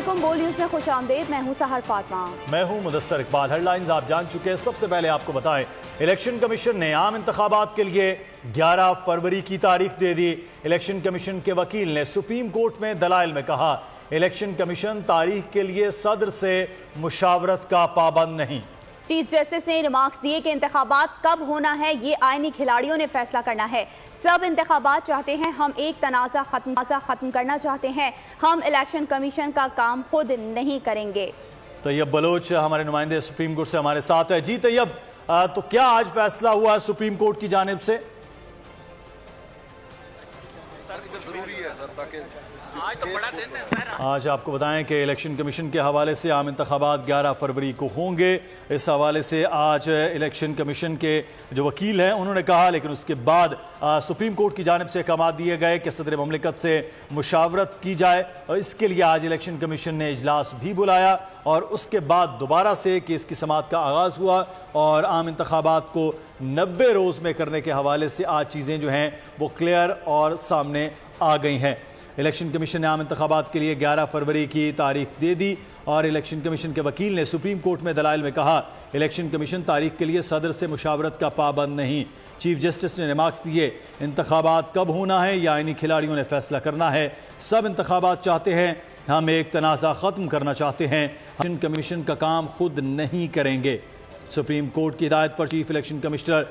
علیکم، بول نیوز میں خوش آمدید۔ میں ہوں سحر فاطمہ۔ میں ہوں مدثر اقبال۔ ہیڈ لائنز آپ جان چکے ہیں۔ سب سے پہلے آپ کو بتائیں، الیکشن کمیشن نے عام انتخابات کے لیے 11 فروری کی تاریخ دے دی۔ الیکشن کمیشن کے وکیل نے سپریم کورٹ میں دلائل میں کہا، الیکشن کمیشن تاریخ کے لیے صدر سے مشاورت کا پابند نہیں۔ چیف جسٹس نے ریمارکس دیے کہ انتخابات کب ہونا ہے یہ آئینی کھلاڑیوں نے فیصلہ کرنا ہے۔ سب انتخابات چاہتے ہیں، ہم ایک تنازع ختم کرنا چاہتے ہیں، ہم الیکشن کمیشن کا کام خود نہیں کریں گے۔ طیب بلوچ ہمارے نمائندے سپریم کورٹ سے ہمارے ساتھ ہے۔ جی طیب، تو کیا آج فیصلہ ہوا ہے سپریم کورٹ کی جانب سے؟ آج آپ کو بتائیں کہ الیکشن کمیشن کے حوالے سے عام انتخابات 11 فروری کو ہوں گے۔ اس حوالے سے آج الیکشن کمیشن کے جو وکیل ہیں انہوں نے کہا، لیکن اس کے بعد سپریم کورٹ کی جانب سے احکامات دیے گئے کہ صدر مملکت سے مشاورت کی جائے، اور اس کے لیے آج الیکشن کمیشن نے اجلاس بھی بلایا، اور اس کے بعد دوبارہ سے کیس کی سماعت کا آغاز ہوا، اور عام انتخابات کو 90 روز میں کرنے کے حوالے سے آج چیزیں جو ہیں وہ کلیئر اور سامنے آ گئی ہیں۔ الیکشن کمیشن نے عام انتخابات کے لیے 11 فروری کی تاریخ دے دی، اور الیکشن کمیشن کے وکیل نے سپریم کورٹ میں دلائل میں کہا، الیکشن کمیشن تاریخ کے لیے صدر سے مشاورت کا پابند نہیں۔ چیف جسٹس نے ریمارکس دیے، انتخابات کب ہونا ہے یا آئینی کھلاڑیوں نے فیصلہ کرنا ہے۔ سب انتخابات چاہتے ہیں، ہم ایک تنازع ختم کرنا چاہتے ہیں، الیکشن کمیشن کا کام خود نہیں کریں گے۔ سپریم کورٹ کی ہدایت پر چیف الیکشن کمشنر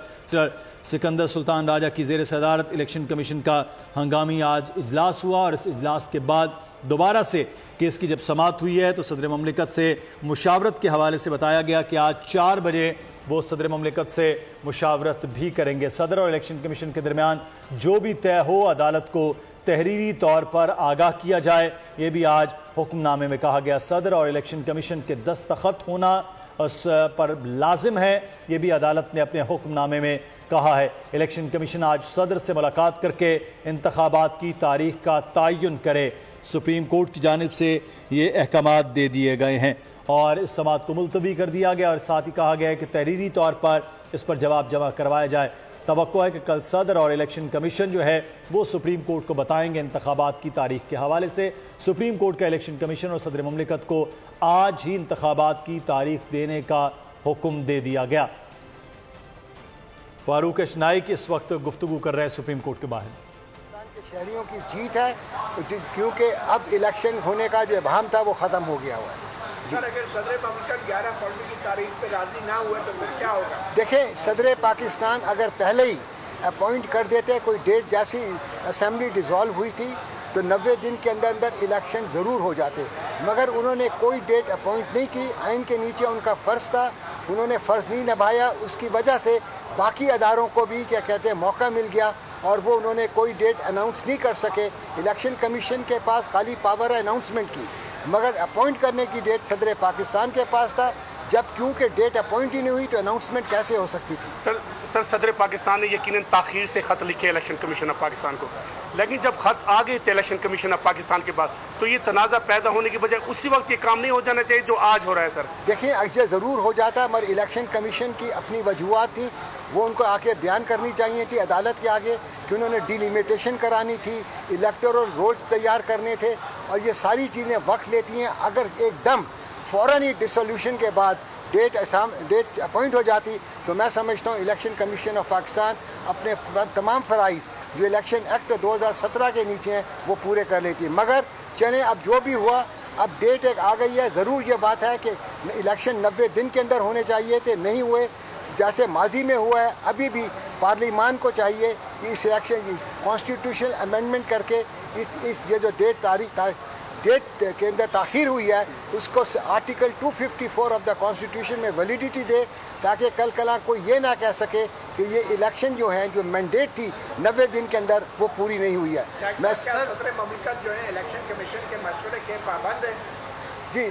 سکندر سلطان راجہ کی زیر صدارت الیکشن کمیشن کا ہنگامی آج اجلاس ہوا، اور اس اجلاس کے بعد دوبارہ سے کیس کی جب سماعت ہوئی ہے تو صدر مملکت سے مشاورت کے حوالے سے بتایا گیا کہ آج 4 بجے وہ صدر مملکت سے مشاورت بھی کریں گے۔ صدر اور الیکشن کمیشن کے درمیان جو بھی طے ہو، عدالت کو تحریری طور پر آگاہ کیا جائے، یہ بھی آج حکم نامے میں کہا گیا۔ صدر اور الیکشن کمیشن کے دستخط ہونا اس پر لازم ہے، یہ بھی عدالت نے اپنے حکم نامے میں کہا ہے۔ الیکشن کمیشن آج صدر سے ملاقات کر کے انتخابات کی تاریخ کا تعین کرے۔ سپریم کورٹ کی جانب سے یہ احکامات دے دیے گئے ہیں، اور اس سماعت کو ملتوی کر دیا گیا، اور ساتھ ہی کہا گیا ہے کہ تحریری طور پر اس پر جواب جمع کروایا جائے۔ توقع ہے کہ کل صدر اور الیکشن کمیشن جو ہے وہ سپریم کورٹ کو بتائیں گے انتخابات کی تاریخ کے حوالے سے۔ سپریم کورٹ کا الیکشن کمیشن اور صدر مملکت کو آج ہی انتخابات کی تاریخ دینے کا حکم دے دیا گیا۔ فاروق اشنائک اس وقت گفتگو کر رہے ہیں سپریم کورٹ کے باہر۔ پاکستان کے شہریوں کی جیت ہے، کیونکہ اب الیکشن ہونے کا جو ابہام تھا وہ ختم ہو گیا ہوا ہے۔ سر، اگر صدر مملکت 11 فروری کی تاریخ پہ راضی نہ ہوئے تو پھر کیا ہوگا؟ دیکھیں، صدر پاکستان اگر پہلے ہی اپوائنٹ کر دیتے، کوئی ڈیٹ جیسی اسمبلی ڈیزالو ہوئی تھی تو 90 دن کے اندر الیکشن ضرور ہو جاتے، مگر انہوں نے کوئی ڈیٹ اپوائنٹ نہیں کی۔ آئین کے نیچے ان کا فرض تھا، انہوں نے فرض نہیں نبھایا، اس کی وجہ سے باقی اداروں کو بھی کیا کہتے ہیں موقع مل گیا، اور وہ انہوں نے کوئی ڈیٹ اناؤنس نہیں کر سکے۔ الیکشن کمیشن کے پاس خالی پاور ہے اناؤنسمنٹ کی، مگر اپوائنٹ کرنے کی ڈیٹ صدر پاکستان کے پاس تھا۔ جب کیونکہ ڈیٹ اپوائنٹ ہی نہیں ہوئی تو اناؤنسمنٹ کیسے ہو سکتی تھی؟ سر صدر پاکستان نے یقیناً تاخیر سے خط لکھے الیکشن کمیشن آف پاکستان کو، لیکن جب خط آ گئے تھے الیکشن کمیشن آف پاکستان کے بعد تو یہ تنازع پیدا ہونے کی بجائے اسی وقت یہ کام نہیں ہو جانا چاہیے جو آج ہو رہا ہے۔ سر دیکھیں، یہ ضرور ہو جاتا، مگر الیکشن کمیشن کی اپنی وجوہات تھیں، وہ ان کو آ کے بیان کرنی چاہیے تھی عدالت کے آگے کہ انہوں نے ڈیلیمیٹیشن کرانی تھی، الیکٹورل رولز تیار کرنے تھے، اور یہ ساری چیزیں وقت لیتی ہیں۔ اگر ایک دم فوراً ہی ڈسولوشن کے بعد ڈیٹ اپوائنٹ ہو جاتی تو میں سمجھتا ہوں الیکشن کمیشن آف پاکستان اپنے تمام فرائض جو الیکشن ایکٹ 2017 کے نیچے ہیں وہ پورے کر لیتی ہے۔ مگر چلیں، اب جو بھی ہوا، اب ڈیٹ ایک آ گئی ہے۔ ضرور یہ بات ہے کہ الیکشن 90 دن کے اندر ہونے چاہیے تھے، نہیں ہوئے جیسے ماضی میں ہوا ہے۔ ابھی بھی پارلیمان کو چاہیے کہ اس الیکشن کی کانسٹیٹیوشن امینڈمنٹ کر کے اس یہ جو ڈیٹ کے اندر تاخیر ہوئی ہے اس کو آرٹیکل 254 آف دا کانسٹیٹیوشن میں ویلیڈیٹی دے، تاکہ کل کلاں کوئی یہ نہ کہہ سکے کہ یہ الیکشن جو ہیں جو مینڈیٹ تھی 90 دن کے اندر وہ پوری نہیں ہوئی ہے۔ صدر مملکت جو ہے الیکشن کمیشن کے مشورے کے پابند ہے؟ جی،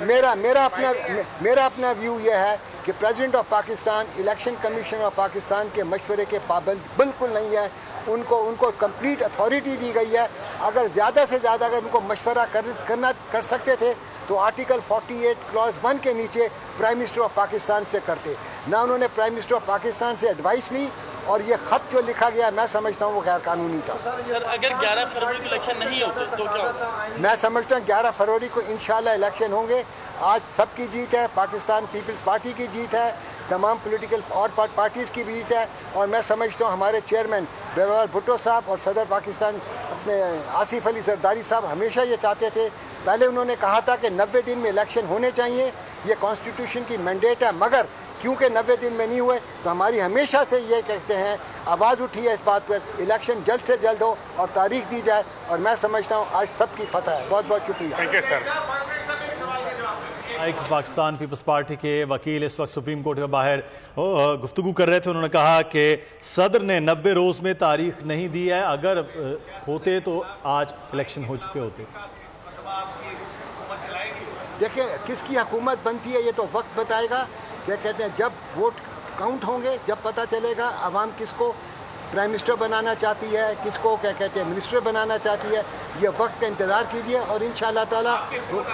میرا اپنا ویو یہ ہے کہ president of Pakistan election commission of Pakistan کے مشورے کے پابند بالکل نہیں ہے۔ ان کو کمپلیٹ اتھارٹی دی گئی ہے۔ اگر زیادہ سے زیادہ اگر ان کو مشورہ کر سکتے تھے تو آرٹیکل 48 کلاز 1 کے نیچے پرائم منسٹر آف پاکستان سے کرتے۔ نہ انہوں نے پرائم منسٹر آف پاکستان سے ایڈوائس لی اور یہ خط جو لکھا گیا میں سمجھتا ہوں وہ غیر قانونی تھا. سر اگر 11 فروری کو الیکشن نہیں ہوتے تو کیا ہوگا؟ میں سمجھتا ہوں 11 فروری کو انشاءاللہ الیکشن ہوں گے. آج سب کی جیت ہے, پاکستان پیپلز پارٹی کی جیت ہے, تمام پولیٹیکل اور پارٹیز کی جیت ہے, اور میں سمجھتا ہوں ہمارے چیئرمین بہبہار بھٹو صاحب اور صدر پاکستان اپنے آصف علی زرداری صاحب ہمیشہ یہ چاہتے تھے. پہلے انہوں نے کہا تھا کہ 90 دن میں الیکشن ہونے چاہیے, یہ کانسٹیٹیوشن کی مینڈیٹ ہے, مگر کیونکہ 90 دن میں نہیں ہوئے تو ہماری ہمیشہ سے یہ کہتے ہیں آواز اٹھی ہے اس بات پر الیکشن جلد سے جلد ہو اور تاریخ دی جائے, اور میں سمجھتا ہوں آج سب کی فتح ہے. بہت بہت شکریہ. Thank you sir. Pakistan peoples party کے وکیل اس وقت سپریم کورٹ کے باہر گفتگو کر رہے تھے. انہوں نے کہا کہ صدر نے 90 روز میں تاریخ نہیں دی ہے, اگر ہوتے تو آج الیکشن ہو چکے ہوتے. دیکھیں کس کی حکومت بنتی ہے یہ تو وقت بتائے گا. کیا کہتے ہیں جب ووٹ کاؤنٹ ہوں گے جب پتہ چلے گا عوام کس کو پرائم منسٹر بنانا چاہتی ہے, کس کو کیا کہتے ہیں منسٹر بنانا چاہتی ہے. یہ وقت کا انتظار کیجیے اور انشاءاللہ تعالیٰ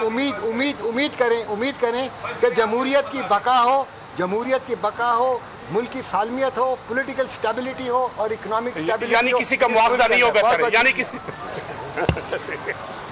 امید کریں کہ جمہوریت کی بقا ہو, ملک کی سالمیت ہو, پولیٹیکل سٹیبلٹی ہو اور اکنامک سٹیبلٹی ہو. یعنی کسی کا مواخذہ نہیں ہوگا سر, یعنی کسی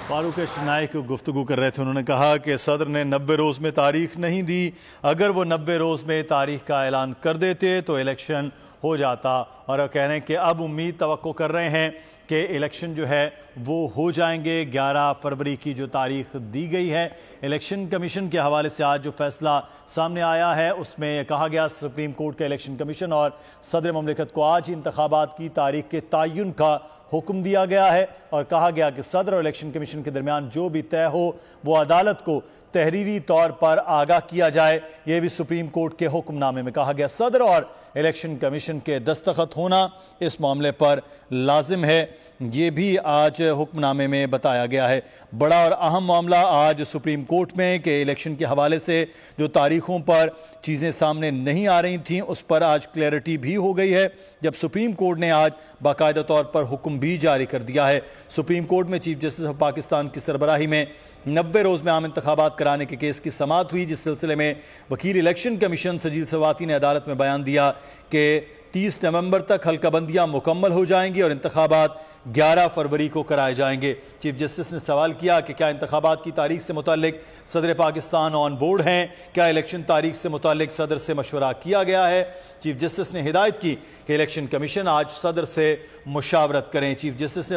فاروق نائک گفتگو کر رہے تھے. انہوں نے کہا کہ صدر نے 90 روز میں تاریخ نہیں دی, اگر وہ 90 روز میں تاریخ کا اعلان کر دیتے تو الیکشن ہو جاتا, اور کہہ رہے ہیں کہ اب امید توقع کر رہے ہیں کہ الیکشن جو ہے وہ ہو جائیں گے. 11 فروری کی جو تاریخ دی گئی ہے الیکشن کمیشن کے حوالے سے آج جو فیصلہ سامنے آیا ہے اس میں کہا گیا سپریم کورٹ کا الیکشن کمیشن اور صدر مملکت کو آج انتخابات کی تاریخ کے تعین کا حکم دیا گیا ہے, اور کہا گیا کہ صدر اور الیکشن کمیشن کے درمیان جو بھی طے ہو وہ عدالت کو تحریری طور پر آگاہ کیا جائے. یہ بھی سپریم کورٹ کے حکم نامے میں کہا گیا. صدر اور الیکشن کمیشن کے دستخط ہونا اس معاملے پر لازم ہے, یہ بھی آج حکم نامے میں بتایا گیا ہے. بڑا اور اہم معاملہ آج سپریم کورٹ میں کہ الیکشن کے حوالے سے جو تاریخوں پر چیزیں سامنے نہیں آ رہی تھیں اس پر آج کلیئرٹی بھی ہو گئی ہے, جب سپریم کورٹ نے آج باقاعدہ طور پر حکم بھی جاری کر دیا ہے. سپریم کورٹ میں چیف جسٹس آف پاکستان کی سربراہی میں 90 روز میں عام انتخابات کرانے کے کیس کی سماعت ہوئی, جس سلسلے میں وکیل الیکشن کمیشن سجیل سواتی نے عدالت میں بیان دیا کہ 30 نومبر تک حلقہ بندیاں مکمل ہو جائیں گی اور انتخابات 11 فروری کو کرائے جائیں گے. چیف جسٹس نے سوال کیا کہ کیا انتخابات کی تاریخ سے متعلق صدر پاکستان آن بورڈ ہیں, کیا الیکشن تاریخ سے متعلق صدر سے مشورہ کیا گیا ہے. چیف جسٹس نے ہدایت کی کہ الیکشن کمیشن آج صدر سے مشاورت کریں. چیف جسٹس نے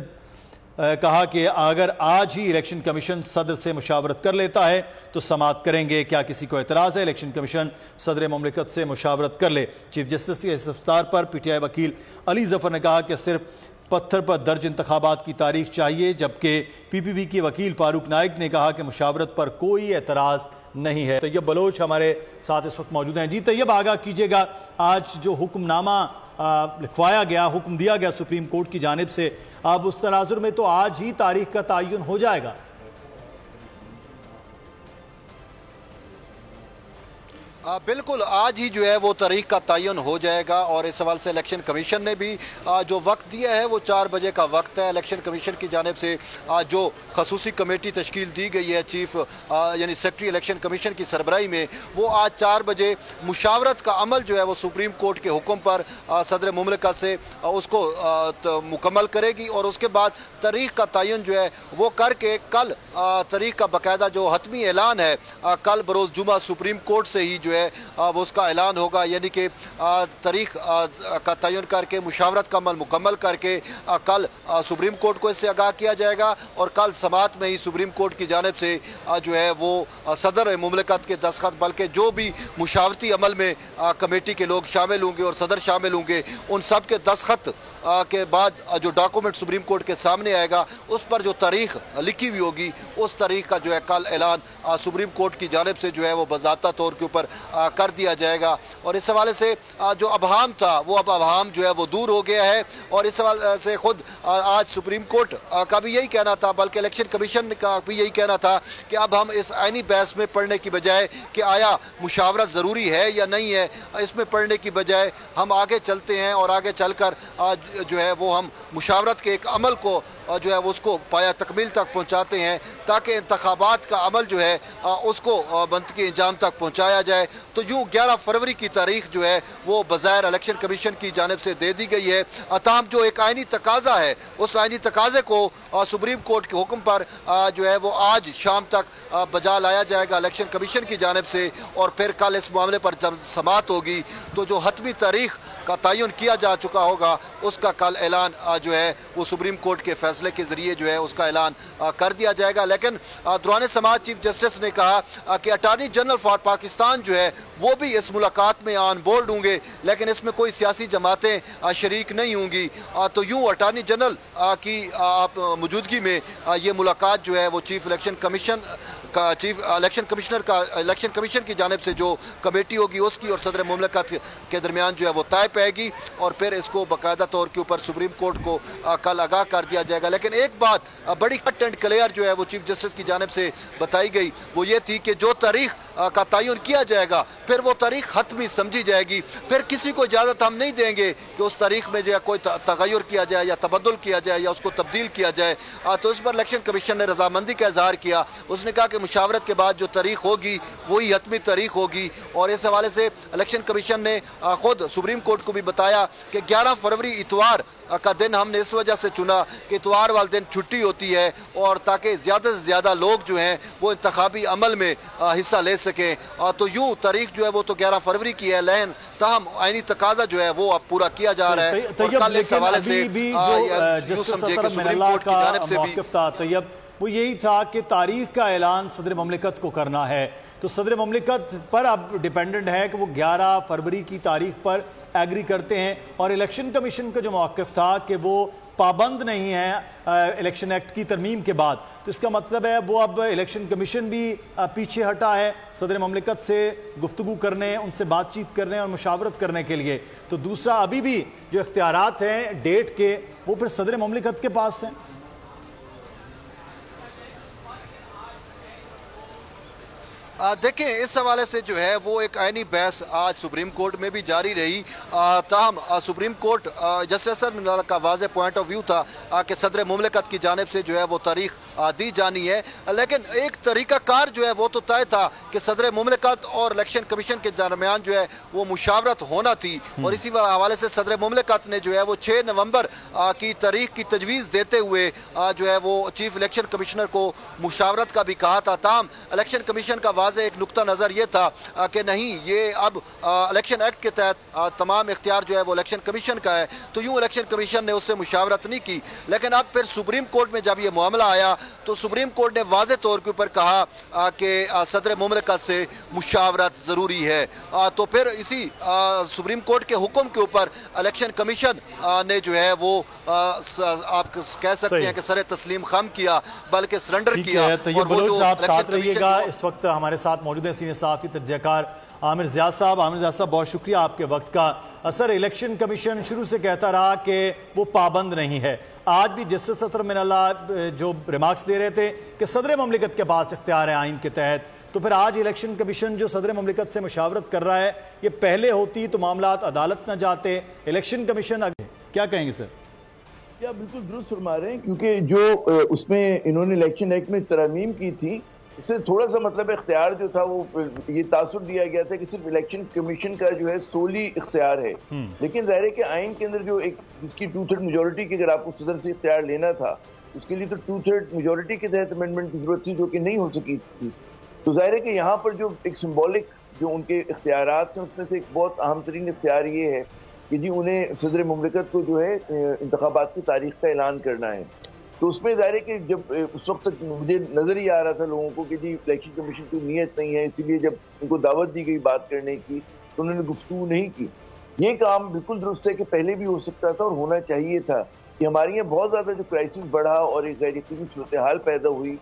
کہا کہ اگر آج ہی الیکشن کمیشن صدر سے مشاورت کر لیتا ہے تو سماعت کریں گے. کیا کسی کو اعتراض ہے الیکشن کمیشن صدر مملکت سے مشاورت کر لے. چیف جسٹس کے استفسار پر پی ٹی آئی وکیل علی ظفر نے کہا کہ صرف پتھر پر درج انتخابات کی تاریخ چاہیے, جبکہ پی پی پی کے وکیل فاروق نائک نے کہا کہ مشاورت پر کوئی اعتراض نہیں ہے. طیب بلوچ ہمارے ساتھ اس وقت موجود ہیں. جی طیب, آگاہ کیجیے گا آج جو حکم نامہ لکھوایا گیا, حکم دیا گیا سپریم کورٹ کی جانب سے, اب اس تناظر میں تو آج ہی تاریخ کا تعین ہو جائے گا. بالکل آج ہی جو ہے وہ تاریخ کا تعین ہو جائے گا, اور اس حوالے سے الیکشن کمیشن نے بھی جو وقت دیا ہے وہ 4 بجے کا وقت ہے. الیکشن کمیشن کی جانب سے جو خصوصی کمیٹی تشکیل دی گئی ہے چیف یعنی سیکرٹری الیکشن کمیشن کی سربراہی میں, وہ آج 4 بجے مشاورت کا عمل جو ہے وہ سپریم کورٹ کے حکم پر صدر مملکت سے اس کو مکمل کرے گی, اور اس کے بعد تاریخ کا تعین جو ہے وہ کر کے کل تاریخ کا باقاعدہ جو حتمی اعلان ہے کل بروز جمعہ سپریم کورٹ سے ہی جو ہے وہ اس کا اعلان ہوگا. یعنی کہ تاریخ کا تعین کر کے مشاورت کا عمل مکمل کر کے کل سپریم کورٹ کو اس سے آگاہ کیا جائے گا, اور کل سماعت میں ہی سپریم کورٹ کی جانب سے جو ہے وہ صدر مملکت کے دستخط, بلکہ جو بھی مشاورتی عمل میں کمیٹی کے لوگ شامل ہوں گے اور صدر شامل ہوں گے, ان سب کے دستخط کے بعد جو ڈاکومنٹ سپریم کورٹ کے سامنے آئے گا اس پر جو تاریخ لکھی ہوئی ہوگی اس تاریخ کا جو ہے کل اعلان سپریم کورٹ کی جانب سے جو ہے وہ باضابطہ طور کے اوپر کر دیا جائے گا. اور اس حوالے سے جو ابہام تھا وہ اب ابہام جو ہے وہ دور ہو گیا ہے, اور اس حوالے سے خود آج سپریم کورٹ کا بھی یہی کہنا تھا, بلکہ الیکشن کمیشن کا بھی یہی کہنا تھا کہ اب ہم اس آئینی بحث میں پڑھنے کی بجائے کہ آیا مشاورت ضروری ہے یا نہیں ہے, اس میں پڑھنے کی بجائے ہم آگے چلتے ہیں اور آگے چل کر جو ہے وہ ہم مشاورت کے ایک عمل کو جو ہے اس کو پایا تکمیل تک پہنچاتے ہیں تاکہ انتخابات کا عمل جو ہے اس کو منطقی انجام تک پہنچایا جائے. تو یوں 11 فروری کی تاریخ جو ہے وہ بظاہر الیکشن کمیشن کی جانب سے دے دی گئی ہے. تاہم جو ایک آئینی تقاضا ہے اس آئینی تقاضے کو سپریم کورٹ کے حکم پر جو ہے وہ آج شام تک بجا لایا جائے گا الیکشن کمیشن کی جانب سے, اور پھر کل اس معاملے پر جب سماعت ہوگی تو جو حتمی تاریخ کا تعین کیا جا چکا ہوگا اس کا کل اعلان جو ہے وہ سپریم کورٹ کے فیصلے کے ذریعے جو ہے اس کا اعلان کر دیا جائے گا. لیکن دوران سماعت چیف جسٹس نے کہا کہ اٹارنی جنرل فار پاکستان جو ہے وہ بھی اس ملاقات میں آن بورڈ ہوں گے, لیکن اس میں کوئی سیاسی جماعتیں شریک نہیں ہوں گی. تو یوں اٹارنی جنرل کی موجودگی میں یہ ملاقات جو ہے وہ چیف الیکشن کمیشن کی جانب سے جو کمیٹی ہوگی اس کی اور صدر مملکت کے درمیان جو ہے وہ طے پائے گی, اور پھر اس کو باقاعدہ طور کے اوپر سپریم کورٹ کو کل آگاہ کر دیا جائے گا. لیکن ایک بات بڑی کٹ اینڈ کلیئر جو ہے وہ چیف جسٹس کی جانب سے بتائی گئی وہ یہ تھی کہ جو تاریخ کا تعین کیا جائے گا پھر وہ تاریخ حتمی سمجھی جائے گی. پھر کسی کو اجازت ہم نہیں دیں گے کہ اس تاریخ میں جو ہے کوئی تغیر کیا جائے یا تبدل کیا جائے یا اس کو تبدیل کیا جائے. تو اس پر الیکشن کمیشن نے رضامندی کا اظہار کیا. اس نے کہا کہ مشاورت کے بعد جو تاریخ ہوگی وہی حتمی تاریخ ہوگی, اور اس حوالے سے الیکشن کمیشن نے خود سپریم کورٹ کو بھی بتایا کہ 11 فروری اتوار کا دن ہم نے اس وجہ سے چنا کہ اتوار والے دن چھٹی ہوتی ہے, اور تاکہ زیادہ سے زیادہ لوگ جو ہیں وہ انتخابی عمل میں حصہ لے سکیں. تو یوں تاریخ جو ہے وہ تو 11 فروری کی ہے, لیکن تاہم آئینی تقاضا جو ہے وہ اب پورا کیا جا رہا ہے. اور کل اس حوالے سے طیب وہ یہی تھا کہ تاریخ کا اعلان صدر مملکت کو کرنا ہے, تو صدر مملکت پر اب ڈیپینڈنٹ ہے کہ وہ 11 فروری کی تاریخ پر ایگری کرتے ہیں. اور الیکشن کمیشن کا جو موقف تھا کہ وہ پابند نہیں ہے الیکشن ایکٹ کی ترمیم کے بعد, تو اس کا مطلب ہے وہ اب الیکشن کمیشن بھی پیچھے ہٹا ہے صدر مملکت سے گفتگو کرنے, ان سے بات چیت کرنے اور مشاورت کرنے کے لیے. تو دوسرا ابھی بھی جو اختیارات ہیں ڈیٹ کے وہ پھر صدر مملکت کے پاس ہیں. دیکھیں اس حوالے سے جو ہے وہ ایک آئینی بحث آج سپریم کورٹ میں بھی جاری رہی. تاہم سپریم کورٹ جسٹس کا واضح پوائنٹ آف ویو تھا کہ صدر مملکت کی جانب سے جو ہے وہ تاریخ دی جانی ہے, لیکن ایک طریقہ کار جو ہے وہ تو طے تھا کہ صدر مملکت اور الیکشن کمیشن کے درمیان جو ہے وہ مشاورت ہونا تھی. اور اسی حوالے سے صدر مملکت نے جو ہے وہ 6 نومبر کی تاریخ کی تجویز دیتے ہوئے جو ہے وہ چیف الیکشن کمشنر کو مشاورت کا بھی کہا تھا. تاہم الیکشن کمیشن کا واضح ایک نقطہ نظر یہ تھا کہ نہیں, یہ اب الیکشن ایکٹ کے تحت تمام اختیار جو ہے وہ الیکشن کمیشن کا ہے, تو یوں الیکشن کمیشن نے اس سے مشاورت نہیں کی. لیکن اب پھر سپریم کورٹ میں جب یہ معاملہ آیا تو سپریم کورٹ نے واضح طور کے اوپر کہا کہ صدر مملکت سے مشاورت ضروری ہے. تو پھر اسی سپریم کورٹ کے حکم کے اوپر الیکشن کمیشن نے جو ہے وہ آپ کہہ سکتے ہیں کہ سر تسلیم خم کیا, بلکہ سرنڈر کیا. طیب بلوچ صاحب ساتھ رہیے گا, اس وقت ہمارے ساتھ موجود ہیں سینئر صحافی تجزیہ کار عامر زیاد صاحب. عامر زیاد صاحب بہت شکریہ آپ کے وقت کا. سر الیکشن کمیشن شروع سے کہتا رہا کہ وہ پابند نہیں ہے, آج بھی جسٹس اطہر من اللہ جو ریمارکس دے رہے تھے کہ صدر مملکت کے پاس اختیار ہے آئین کے تحت, تو پھر آج الیکشن کمیشن جو صدر مملکت سے مشاورت کر رہا ہے, یہ پہلے ہوتی تو معاملات عدالت نہ جاتے, الیکشن کمیشن کیا کہیں گے سر؟ کیا بالکل درست فرما رہے ہیں, کیونکہ جو اس میں انہوں نے الیکشن ایکٹ میں ترامیم کی تھی اس سے تھوڑا سا مطلب اختیار جو تھا وہ یہ تاثر دیا گیا تھا کہ صرف الیکشن کمیشن کا جو ہے سولی اختیار ہے. لیکن ظاہر ہے کہ آئین کے اندر جو ایک جس کی 2/3 میجورٹی کی اگر آپ کو صدر سے اختیار لینا تھا اس کے لیے تو 2/3 میجورٹی کے تحت امینڈمنٹ کی ضرورت تھی, جو کہ نہیں ہو سکی تھی. تو ظاہر ہے کہ یہاں پر جو ایک سمبولک جو ان کے اختیارات ہیں اس میں سے ایک بہت اہم ترین اختیار یہ ہے کہ جی انہیں صدر مملکت کو جو ہے انتخابات کی تاریخ کا اعلان کرنا ہے. تو اس میں ظاہر ہے کہ جب اس وقت تک مجھے نظر ہی آ رہا تھا لوگوں کو کہ جی الیکشن کمیشن کی نیت نہیں ہے, اسی لیے جب ان کو دعوت دی گئی بات کرنے کی تو انہوں نے گفتگو نہیں کی. یہ کام بالکل درست ہے کہ پہلے بھی ہو سکتا تھا اور ہونا چاہیے تھا کہ ہمارے یہاں بہت زیادہ جو کرائسس بڑھا اور ایک غیر یقینی صورتحال پیدا ہوئی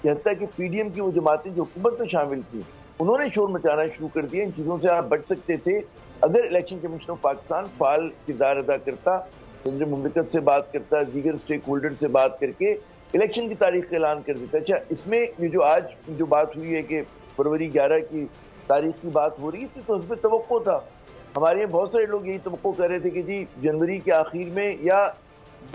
کہ حتیٰ کہ پی ڈی ایم کی وہ جماعتیں جو حکومت میں شامل تھیں انہوں نے شور مچانا شروع کر دیا. ان چیزوں سے آپ بچ سکتے تھے اگر الیکشن کمیشن آف پاکستان فعال کردار ادا کرتا, صدر مملکت سے بات کرتا, دیگر اسٹیک ہولڈر سے بات کر کے الیکشن کی تاریخ کا اعلان کر دیتا. اچھا, اس میں یہ جو آج جو بات ہوئی ہے کہ فروری 11 کی تاریخ کی بات ہو رہی تھی تو اس پہ توقع تھا. ہمارے یہاں بہت سارے لوگ یہی توقع کر رہے تھے کہ جی جنوری کے آخر میں یا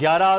11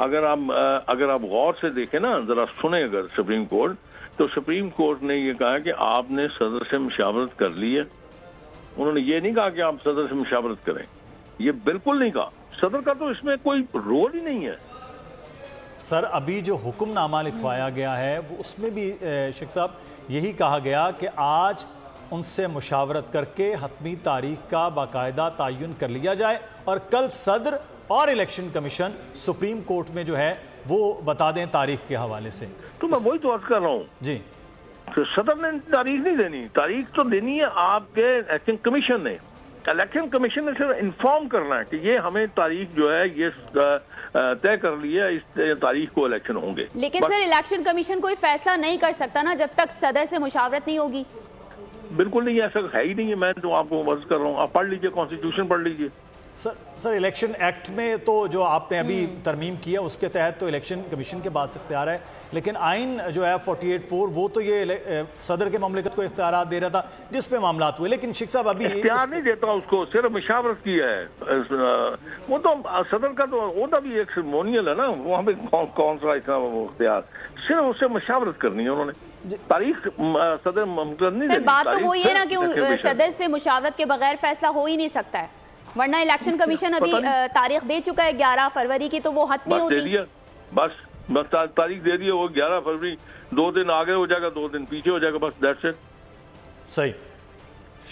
اگر آپ غور سے دیکھیں نا، ذرا سنیں اگر سپریم کورٹ، تو سپریم کورٹ نے یہ کہا کہ آپ نے صدر سے مشاورت کر لی ہے. انہوں نے یہ نہیں کہا کہ آپ صدر سے مشاورت کریں، یہ بالکل نہیں کہا. صدر کا تو اس میں کوئی رول ہی نہیں ہے. سر ابھی جو حکم نامہ لکھوایا گیا ہے وہ اس میں بھی شیخ صاحب یہی کہا گیا کہ آج ان سے مشاورت کر کے حتمی تاریخ کا باقاعدہ تعین کر لیا جائے اور کل صدر اور الیکشن کمیشن سپریم کورٹ میں جو ہے وہ بتا دیں تاریخ کے حوالے سے. تو میں وہی تو عرض کر رہا ہوں جی، صدر نے تاریخ نہیں دینی، تاریخ تو دینی ہے آپ کے الیکشن کمیشن نے. الیکشن کمیشن نے صرف انفارم کرنا ہے کہ یہ ہمیں تاریخ جو ہے یہ طے کر لی ہے، اس تاریخ کو الیکشن ہوں گے. لیکن سر الیکشن کمیشن کوئی فیصلہ نہیں کر سکتا نا جب تک صدر سے مشاورت نہیں ہوگی. بالکل نہیں، ایسا ہے ہی نہیں ہے. میں تو آپ کو عرض کر رہا ہوں، آپ پڑھ لیجئے، کانسٹیٹیوشن پڑھ لیجئے. سر الیکشن ایکٹ میں تو جو آپ نے ابھی ترمیم کیا اس کے تحت تو الیکشن کمیشن کے پاس اختیار ہے، لیکن آئین جو ہے 48(4) وہ تو یہ صدر کے مملکت کو اختیارات دے رہا تھا جس پہ معاملات ہوئے. لیکن شیخ صاحب ابھی اختیار نہیں دیتا اس کو، صرف مشاورت کی ہے. وہ تو صدر کا تو وہ بھی ایک سیریمونیل ہے نا، وہاں پہ کون سا اتنا وہ اختیار، صرف اس سے مشاورت کرنی ہے. انہوں نے تاریخ صدر ممکن نہیں دینی. بات تو وہی ہے نا کہ صدر سے مشاورت کے بغیر فیصلہ ہو ہی نہیں سکتا ہے، ورنہ الیکشن کمیشن ابھی تاریخ دے چکا ہے 11 فروری کی، تو وہ حتمی ہوتی. بس تاریخ دے دی، وہ 11 فروری، 2 دن آگے ہو جائے گا 2 دن پیچھے ہو جائے گا، بس دیٹس اٹ. صحیح.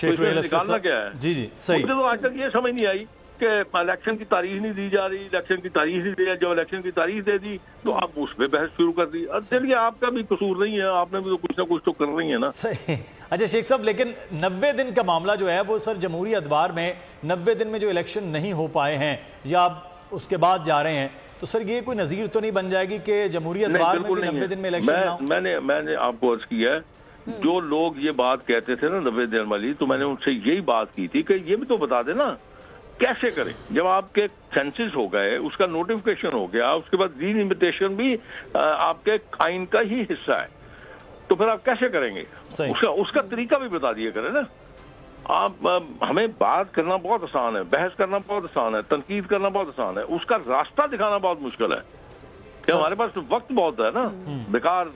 شیخ روہیل نکالنا کیا ہے؟ جی صحیح. مجھے تو آج تک یہ سمجھ نہیں آئی کہ الیکشن کی تاریخ نہیں دی جا رہی، الیکشن کی تاریخ نہیں دی جا رہی. جب الیکشن کی تاریخ دے دی تو آپ اس پہ بحث شروع کر دی. چلیے آپ کا بھی قصور نہیں ہے، آپ نے بھی تو کچھ نہ کچھ تو کر رہی ہے نا. صحیح. اچھا شیخ صاحب، لیکن 90 دن کا معاملہ جو ہے وہ سر جمہوری ادوار میں 90 دن میں جو الیکشن نہیں ہو پائے ہیں یا آپ اس کے بعد جا رہے ہیں، تو سر یہ کوئی نظیر تو نہیں بن جائے گی کہ جمہوری ادوار میں بھی 90 دن میں الیکشن نہ ہو؟ میں نے آپ کو عرض کیا ہے، جو لوگ یہ بات کہتے تھے نا 90 دن والی، تو میں نے ان سے یہی بات کی تھی کہ یہ بھی تو بتا دیں نا کیسے کریں. جب آپ کے سینسس ہو گئے، اس کا نوٹیفکیشن ہو گیا، اس کے بعد ری لمیٹیشن بھی آپ کے آئین کا ہی حصہ ہے، تو پھر آپ کیسے کریں گے؟ اس کا طریقہ بھی بتا دیا کریں نا. آپ ہمیں بات کرنا بہت آسان ہے، بحث کرنا بہت آسان ہے، تنقید کرنا بہت آسان ہے، اس کا راستہ دکھانا بہت مشکل ہے کہ ہمارے پاس وقت بہت ہے نا، بیکار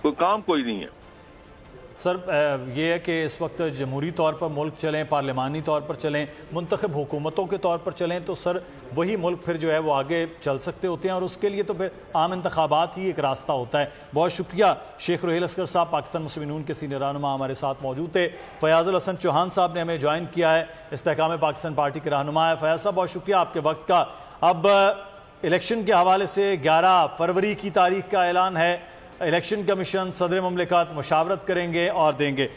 کوئی کام کوئی نہیں ہے. سر یہ ہے کہ اس وقت جمہوری طور پر ملک چلیں، پارلیمانی طور پر چلیں، منتخب حکومتوں کے طور پر چلیں تو سر وہی ملک پھر جو ہے وہ آگے چل سکتے ہوتے ہیں، اور اس کے لیے تو پھر عام انتخابات ہی ایک راستہ ہوتا ہے. بہت شکریہ شیخ روہیل اصغر صاحب، پاکستان مسلم یونین کے سینئر رہنما ہمارے ساتھ موجود تھے. فیاض الحسن چوہان صاحب نے ہمیں جوائن کیا ہے، استحکام پاکستان پارٹی کے رہنما ہے. فیاض صاحب بہت شکریہ آپ کے وقت کا. اب الیکشن کے حوالے سے 11 فروری کی تاریخ کا اعلان ہے، الیکشن کمیشن صدر مملکت مشاورت کریں گے اور دیں گے.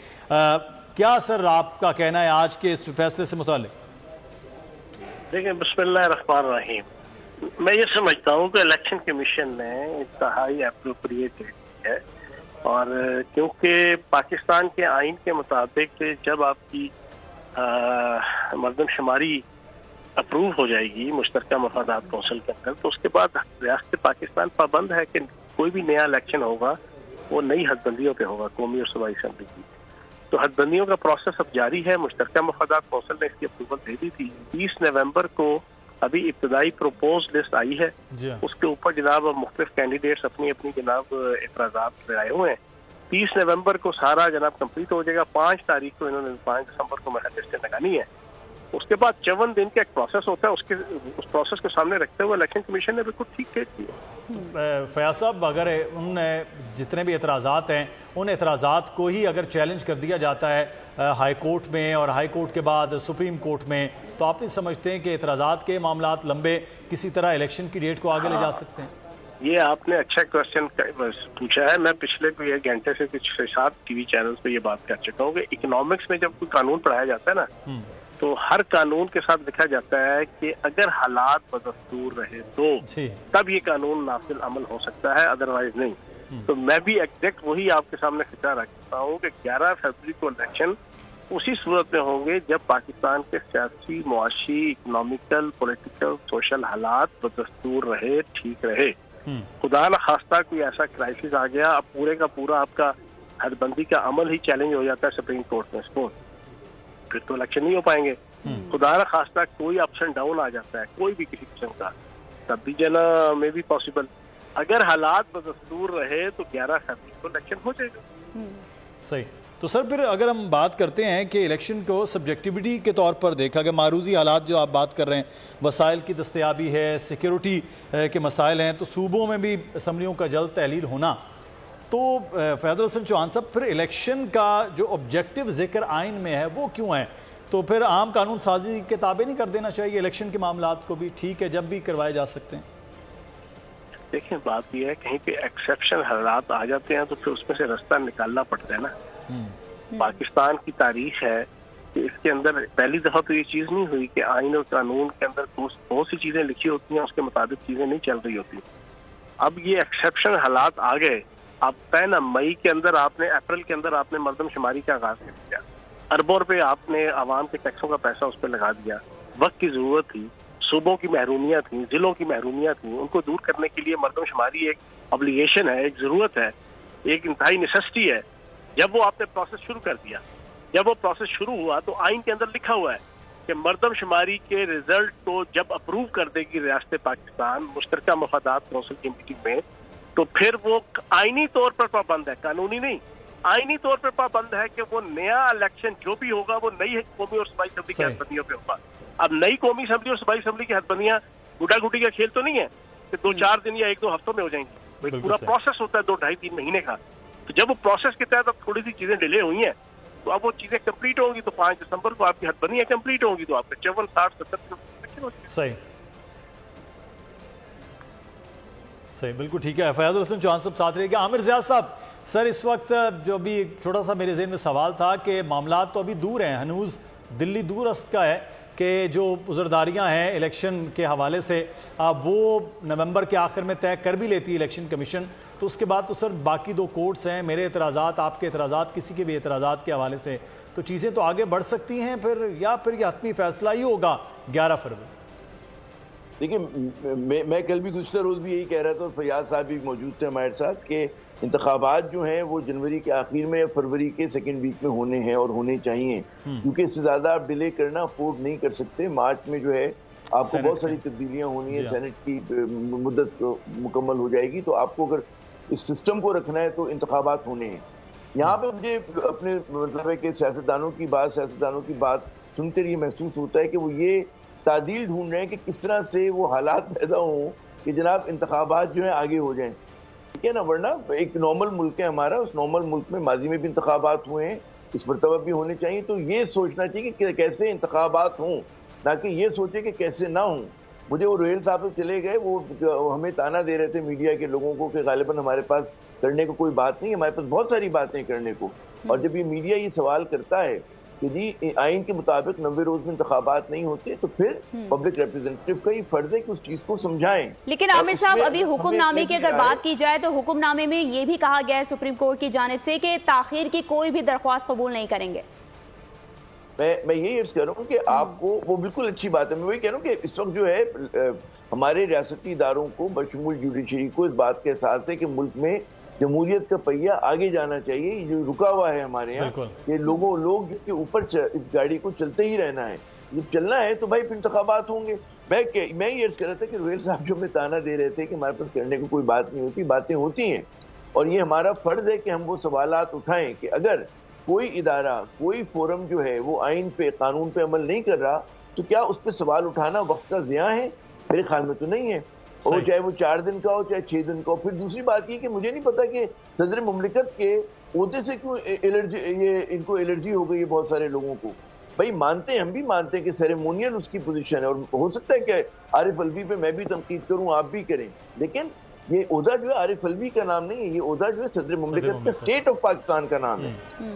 کیا سر آپ کا کہنا ہے آج کے اس فیصلے سے متعلق؟ دیکھیں، بسم اللہ الرحمن الرحیم. میں یہ سمجھتا ہوں کہ الیکشن کمیشن نے انتہائی اپروپریٹ ہے، اور کیونکہ پاکستان کے آئین کے مطابق جب آپ کی مردم شماری اپروو ہو جائے گی مشترکہ مفادات کونسل کے اندر، تو اس کے بعد ریاست پاکستان پابند ہے کہ کوئی بھی نیا الیکشن ہوگا وہ نئی حد بندیوں پہ ہوگا، قومی اور صوبائی اسمبلی کی. تو حد بندیوں کا پروسیس اب جاری ہے. مشترکہ مفادات کونسل نے اس کی اپروول دے دی تھی. 30 نومبر کو ابھی ابتدائی پروپوز لسٹ آئی ہے، اس کے اوپر جناب مختلف کینڈیڈیٹس اپنی جناب اعتراضات لائے ہوئے ہیں. 30 نومبر کو سارا جناب کمپلیٹ ہو جائے گا. 5 تاریخ کو انہوں نے 5 دسمبر کو محل لسٹیں لگانی ہے. اس کے بعد 54 دن کا ایک پروسیس ہوتا ہے، اس پروسیس کو سامنے رکھتے ہوئے الیکشن کمیشن نے بالکل ٹھیک کیا. فیاض صاحب، اگر ان جتنے بھی اعتراضات ہیں ان اعتراضات کو ہی اگر چیلنج کر دیا جاتا ہے ہائی کورٹ میں اور ہائی کورٹ کے بعد سپریم کورٹ میں، تو آپ نہیں سمجھتے ہیں کہ اعتراضات کے معاملات لمبے کسی طرح الیکشن کی ڈیٹ کو آگے لے جا سکتے ہیں؟ یہ آپ نے اچھا کوشچن پوچھا ہے. میں پچھلے کوئی 1 گھنٹے سے کچھ 7 ٹی وی چینلز پہ یہ بات کر چکا ہوں کہ اکنامکس میں جب کوئی قانون پڑھایا جاتا ہے نا، تو ہر قانون کے ساتھ لکھا جاتا ہے کہ اگر حالات بدستور رہے تو تب یہ قانون نافذ عمل ہو سکتا ہے، ادروائز نہیں. تو میں بھی ایگزیکٹ وہی آپ کے سامنے خطہ رکھتا ہوں کہ 11 فروری کو الیکشن اسی صورت میں ہوں گے جب پاکستان کے سیاسی، معاشی، اکنامیکل، پولیٹیکل، سوشل حالات بدستور رہے، ٹھیک رہے. خدا نہ خواستہ کوئی ایسا کرائسس آ گیا، اب پورے کا پورا آپ کا حد بندی کا عمل ہی چیلنج ہو جاتا ہے سپریم کورٹ میں، پھر تو الیکشن نہیں ہو پائیں گے. خدا نہ خواستہ کوئی اپس اینڈ ڈاؤن آ جاتا ہے کوئی بھی کسی قسم کا، تبدیل جانا میں بھی پاسبل. اگر حالات بدستور رہے تو 11 فروری کو الیکشن ہو جائے گا. صحیح. تو سر پھر اگر ہم بات کرتے ہیں کہ الیکشن کو سبجیکٹیوٹی کے طور پر دیکھا کہ معروضی حالات جو آپ بات کر رہے ہیں, وسائل کی دستیابی ہے, سیکیورٹی کے مسائل ہیں, تو صوبوں میں بھی اسمبلیوں کا جلد تحلیل ہونا, تو فیض الحسن چوہان صاحب پھر الیکشن کا جو آبجیکٹو ذکر آئین میں ہے وہ کیوں ہے؟ تو پھر عام قانون سازی کے تابع نہیں کر دینا چاہیے الیکشن کے معاملات کو بھی؟ ٹھیک ہے جب بھی کروائے جا سکتے ہیں. دیکھیں بات یہ ہے کہیں پہ ایکسیپشن حالات آ جاتے ہیں تو پھر اس میں سے رستہ نکالنا پڑتا ہے نا. پاکستان کی تاریخ ہے کہ اس کے اندر پہلی دفعہ تو یہ چیز نہیں ہوئی کہ آئین اور قانون کے اندر بہت سی چیزیں لکھی ہوتی ہیں, اس کے مطابق چیزیں نہیں چل رہی ہوتی. اب یہ ایکسیپشن حالات آ گئے. آپ طے نا مئی کے اندر آپ نے, اپریل کے اندر آپ نے مردم شماری کا آغاز کر دیا, اربوں روپے آپ نے عوام کے ٹیکسوں کا پیسہ اس پہ لگا دیا. وقت کی ضرورت تھی, صوبوں کی محرومیاں تھیں, ضلعوں کی محرومیاں تھیں, ان کو دور کرنے کے لیے مردم شماری ایک obligation ہے, ایک ضرورت ہے, ایک انتہائی نیسیسٹی ہے. جب وہ آپ نے پروسیس شروع کر دیا, جب وہ پروسیس شروع ہوا تو آئین کے اندر لکھا ہوا ہے کہ مردم شماری کے رزلٹ کو جب اپروو کر دے گی ریاست پاکستان مشترکہ مفادات کونسل کی میٹنگ میں, تو پھر وہ آئینی طور پر پابند ہے, قانونی نہیں, آئینی طور پر پابند ہے کہ وہ نیا الیکشن جو بھی ہوگا وہ نئی قومی اور صوبائی اسمبلی کی حد بندیوں پہ ہوگا. اب نئی قومی اسمبلی اور صوبائی اسمبلی کی حد بندیاں گڈا گڈی کا کھیل تو نہیں ہے کہ 2-4 دن یا 1-2 ہفتوں میں ہو جائیں گی. پورا پروسیس ہوتا ہے 2-2.5-3 مہینے کا. تو جب وہ پروسیس کے تحت اب تھوڑی سی چیزیں ڈیلے ہوئی ہیں تو اب وہ چیزیں کمپلیٹ ہوں گی تو 5 دسمبر کو آپ کی حد بندیاں کمپلیٹ ہوں گی تو آپ کے 54-60-70 صحیح صحیح بالکل ٹھیک ہے. فیاض الحسن چوہان صاحب ساتھ رہے گا. عامر زیاد صاحب, سر اس وقت جو بھی چھوٹا سا میرے ذہن میں سوال تھا کہ معاملات تو ابھی دور ہیں, ہنوز دلی دور است کا ہے کہ جو عذرداریاں ہیں الیکشن کے حوالے سے وہ نومبر کے آخر میں طے کر بھی لیتی ہے الیکشن کمیشن, تو اس کے بعد تو سر باقی 2 کورٹس ہیں, میرے اعتراضات, آپ کے اعتراضات, کسی کے بھی اعتراضات کے حوالے سے, تو چیزیں تو آگے بڑھ سکتی ہیں پھر, یا پھر یہ حتمی فیصلہ ہی ہوگا 11 فروری؟ دیکھیں میں کل بھی گزشتہ روز بھی یہی کہہ رہا تھا, اور فیاض صاحب بھی موجود تھے ہمارے ساتھ, کہ انتخابات جو ہیں وہ جنوری کے آخر میں یا فروری کے سیکنڈ ویک میں ہونے ہیں اور ہونے چاہیے, کیونکہ اس سے زیادہ آپ ڈیلے کرنا افورڈ نہیں کر سکتے. مارچ میں جو ہے آپ کو بہت ساری تبدیلیاں ہونی ہیں, سینٹ کی مدت مکمل ہو جائے گی, تو آپ کو اگر اس سسٹم کو رکھنا ہے تو انتخابات ہونے ہیں. یہاں پہ مجھے اپنے مطلب ہے کہ سیاستدانوں کی بات سن کر یہ محسوس ہوتا ہے کہ وہ یہ تعدیل ڈھونڈ رہے ہیں کہ کس طرح سے وہ حالات پیدا ہوں کہ جناب انتخابات جو ہیں آگے ہو جائیں, ٹھیک ہے نا. ورنہ ایک نارمل ملک ہے ہمارا, اس نارمل ملک میں ماضی میں بھی انتخابات ہوئے ہیں, اس مرتبہ بھی ہونے چاہیے. تو یہ سوچنا چاہیے کہ کیسے انتخابات ہوں, نہ کہ یہ سوچے کہ کیسے نہ ہوں. مجھے وہ روہیل صاحب چلے گئے, وہ ہمیں تانا دے رہے تھے میڈیا کے لوگوں کو کہ غالباً ہمارے پاس کرنے کو کوئی بات نہیں, ہمارے پاس بہت ساری باتیں کرنے کو. اور جب یہ میڈیا یہ سوال کرتا ہے کہ جی آئین کے مطابق 90 روز میں انتخابات نہیں ہوتے, تو پھر پبلک ریپرزینٹیو کا یہ فرض ہے کہ اس چیز کو سمجھائیں. لیکن عامر صاحب ابھی حکم نامے کی اگر بات کی جائے تو حکم نامے میں یہ بھی کہا گیا ہے سپریم کورٹ کی جانب سے کہ تاخیر کی کوئی بھی درخواست قبول نہیں کریں گے. میں یہی عرض کر رہا ہوں کہ آپ کو وہ بالکل اچھی بات ہے. میں وہی کہہ رہا ہوں کہ اس وقت جو ہے ہمارے ریاستی اداروں کو بشمول جوڈیشری کو اس بات کا احساس ہے کہ ملک میں جمہوریت کا پہیہ آگے جانا چاہیے. جو رکا ہوا ہے ہمارے یہاں کہ لوگ جس کے اوپر اس گاڑی کو چلتے ہی رہنا ہے, جب چلنا ہے تو بھائی پھر انتخابات ہوں گے. میں یہ عرض کر رہا تھا کہ روہیل صاحب جو ہمیں تانا دے رہے تھے کہ ہمارے پاس کرنے کو کوئی بات نہیں ہوتی, باتیں ہوتی ہیں, اور یہ ہمارا فرض ہے کہ ہم وہ سوالات اٹھائیں کہ اگر کوئی ادارہ, کوئی فورم جو ہے وہ آئین پہ, قانون پہ عمل نہیں کر رہا تو کیا اس پہ سوال اٹھانا وقت کا ضیاع ہے؟ میرے خیال میں تو نہیں ہے. اور چاہے وہ 4 دن کا ہو چاہے 6 دن کا ہو. پھر دوسری بات یہ کہ مجھے نہیں پتا کہ صدر مملکت کے عہدے سے کیوں ان کو الرجی ہو گئی ہے بہت سارے لوگوں کو. بھائی مانتے ہیں, ہم بھی مانتے ہیں کہ سیریمونیل اس کی پوزیشن ہے, اور ہو سکتا ہے کہ عارف الوی پہ میں بھی تنقید کروں, آپ بھی کریں, لیکن یہ عہدہ جو ہے عارف الوی کا نام نہیں ہے, یہ عہدہ جو ہے صدر مملکت کا, اسٹیٹ آف پاکستان کا نام ہے.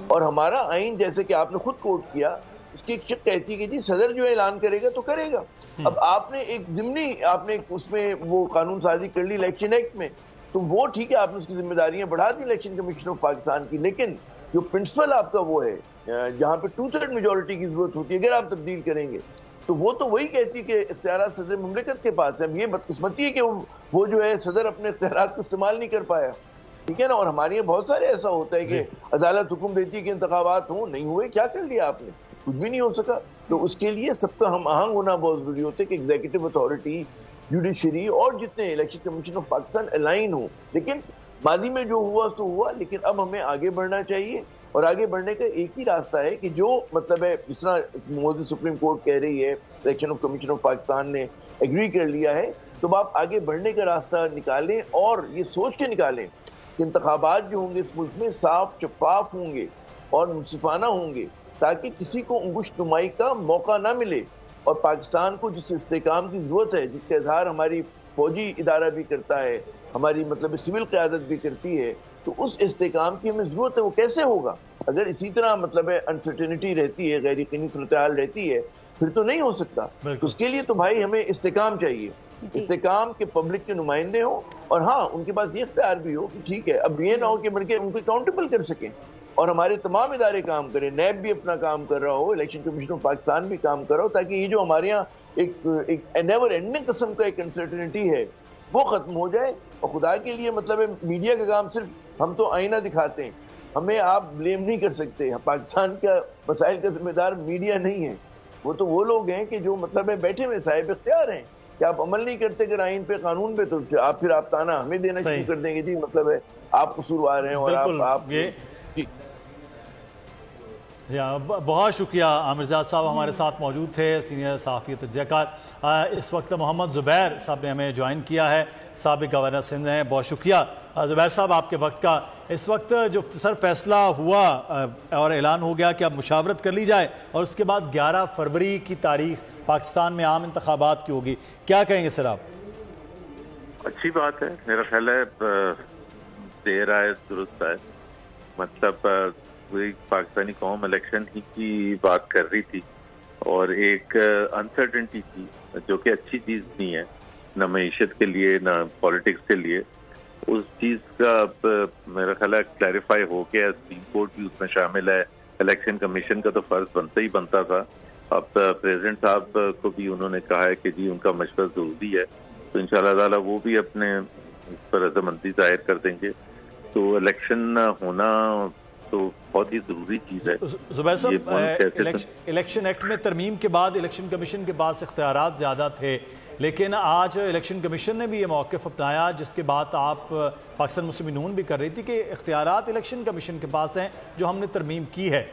اور ہمارا آئین جیسے کہ آپ نے خود کوٹ کیا, اس کی ایک شق کہتی ہے کہ جی صدر جو اعلان کرے گا تو کرے گا. اب آپ نے ایک ضمنی آپ نے اس میں وہ قانون سازی کر لی الیکشن ایکٹ میں, تو وہ ٹھیک ہے, آپ نے اس کی ذمہ داریاں بڑھا دی الیکشن کمیشن آف پاکستان کی, لیکن جو پرنسپل آپ کا وہ ہے جہاں پہ 2/3 میجورٹی کی ضرورت ہوتی ہے, اگر آپ تبدیل کریں گے تو وہ تو وہی کہتی کہ اختیارات صدر مملکت کے پاس ہے. اب یہ بدقسمتی ہے کہ وہ جو ہے صدر اپنے اختیارات کو استعمال نہیں کر پایا, ٹھیک ہے نا. اور ہمارے یہاں بہت سارے ایسا ہوتا ہے کہ عدالت حکم دیتی ہے کہ انتخابات ہوں, نہیں ہوئے, کیا کر لیا آپ نے, کچھ بھی نہیں ہو سکا. تو اس کے لیے سب کا ہم آہنگ ہونا بہت ضروری ہوتا ہے کہ ایگزیکٹو اتھارٹی جوڈیشری اور جتنے election commission of Pakistan align ہوں. لیکن ماضی میں جو ہوا تو ہوا، لیکن اب ہمیں آگے بڑھنا چاہیے، اور آگے بڑھنے کا ایک ہی راستہ ہے کہ جو مطلب ہے جس طرح موجودہ سپریم کورٹ کہہ رہی ہے، الیکشن کمیشن آف پاکستان نے ایگری کر لیا ہے، تو آپ آگے بڑھنے کا راستہ نکالیں اور یہ سوچ کے نکالیں کہ انتخابات جو ہوں گے اس ملک میں صاف شفاف ہوں گے اور منصفانہ ہوں گے، تاکہ کسی کو انگشت نمائی کا موقع نہ ملے. اور پاکستان کو جس استحکام کی ضرورت ہے، جس کا اظہار ہماری فوجی ادارہ بھی کرتا ہے، ہماری مطلب سول قیادت بھی کرتی ہے، تو اس استحکام کی ہمیں ضرورت ہے. وہ کیسے ہوگا اگر اسی طرح مطلب انسرٹینٹی رہتی ہے، غیر یقینی صورتحال رہتی ہے، پھر تو نہیں ہو سکتا. اس کے لیے تو بھائی ہمیں استحکام چاہیے، استحکام کے پبلک کے نمائندے ہوں، اور ہاں ان کے پاس یہ اختیار بھی ہو کہ ٹھیک ہے اب یہ نہ ہو کہ بلکہ ان کو اکاؤنٹیبل کر سکیں، اور ہمارے تمام ادارے کام کریں، نیب بھی اپنا کام کر رہا ہو، الیکشن کمیشن آف پاکستان بھی کام کر رہا ہو، تاکہ یہ جو ہمارے یہاں ایک نیور اینڈنگ قسم کا ایک انسرٹینٹی ہے وہ ختم ہو جائے. اور خدا کے لیے مطلب میڈیا کا کام صرف ہم تو آئینہ دکھاتے ہیں، ہمیں آپ بلیم نہیں کر سکتے. پاکستان کا مسائل کا ذمہ دار میڈیا نہیں ہے، وہ تو وہ لوگ ہیں کہ جو مطلب بیٹھے ہوئے صاحب اختیار ہیں کہ آپ عمل نہیں کرتے اگر آئین پہ قانون پہ، تو آپ تانا ہمیں دینا شروع کر دیں گے جی مطلب ہے آپ قصوروار ہیں اور آپ بہت شکریہ. عامرزاد صاحب ہمارے ساتھ موجود تھے، سینئر صحافی تجزیہ کار. اس وقت محمد زبیر صاحب نے ہمیں جوائن کیا ہے، سابق گورنر سندھ ہیں. بہت شکریہ زبیر صاحب آپ کے وقت کا. اس وقت جو سر فیصلہ ہوا اور اعلان ہو گیا کہ اب مشاورت کر لی جائے اور اس کے بعد 11 فروری کی تاریخ پاکستان میں عام انتخابات کی ہوگی، کیا کہیں گے سر آپ؟ اچھی بات ہے، میرا خیال ہے دیر آئے درست ہے. مطلب پاکستانی قوم الیکشن ہی کی بات کر رہی تھی، اور ایک انسرٹنٹی تھی جو کہ اچھی چیز نہیں ہے، نہ معیشت کے لیے نہ پالیٹکس کے لیے. اس چیز کا اب میرا خیال ہے کلیریفائی ہو گیا، سپریم کورٹ بھی اس میں شامل ہے. الیکشن کمیشن کا تو فرض بنتا تھا. اب پریزیڈنٹ صاحب کو بھی انہوں نے کہا ہے کہ جی ان کا مشورہ ضروری ہے، تو انشاءاللہ تعالیٰ وہ بھی اپنے اس پر رضامندی ظاہر کر دیں گے. تو الیکشن ہونا تو بہت ہی ضروری چیز ہے. زبیر صاحب، الیکشن ایکٹ میں ترمیم کے بعد الیکشن کمیشن کے پاس اختیارات زیادہ تھے، لیکن آج الیکشن کمیشن نے بھی یہ موقف اپنایا، جس کے بعد آپ پاکستان مسلم نون بھی کر رہی تھی کہ اختیارات الیکشن کمیشن کے پاس ہیں جو ہم نے ترمیم کی ہے.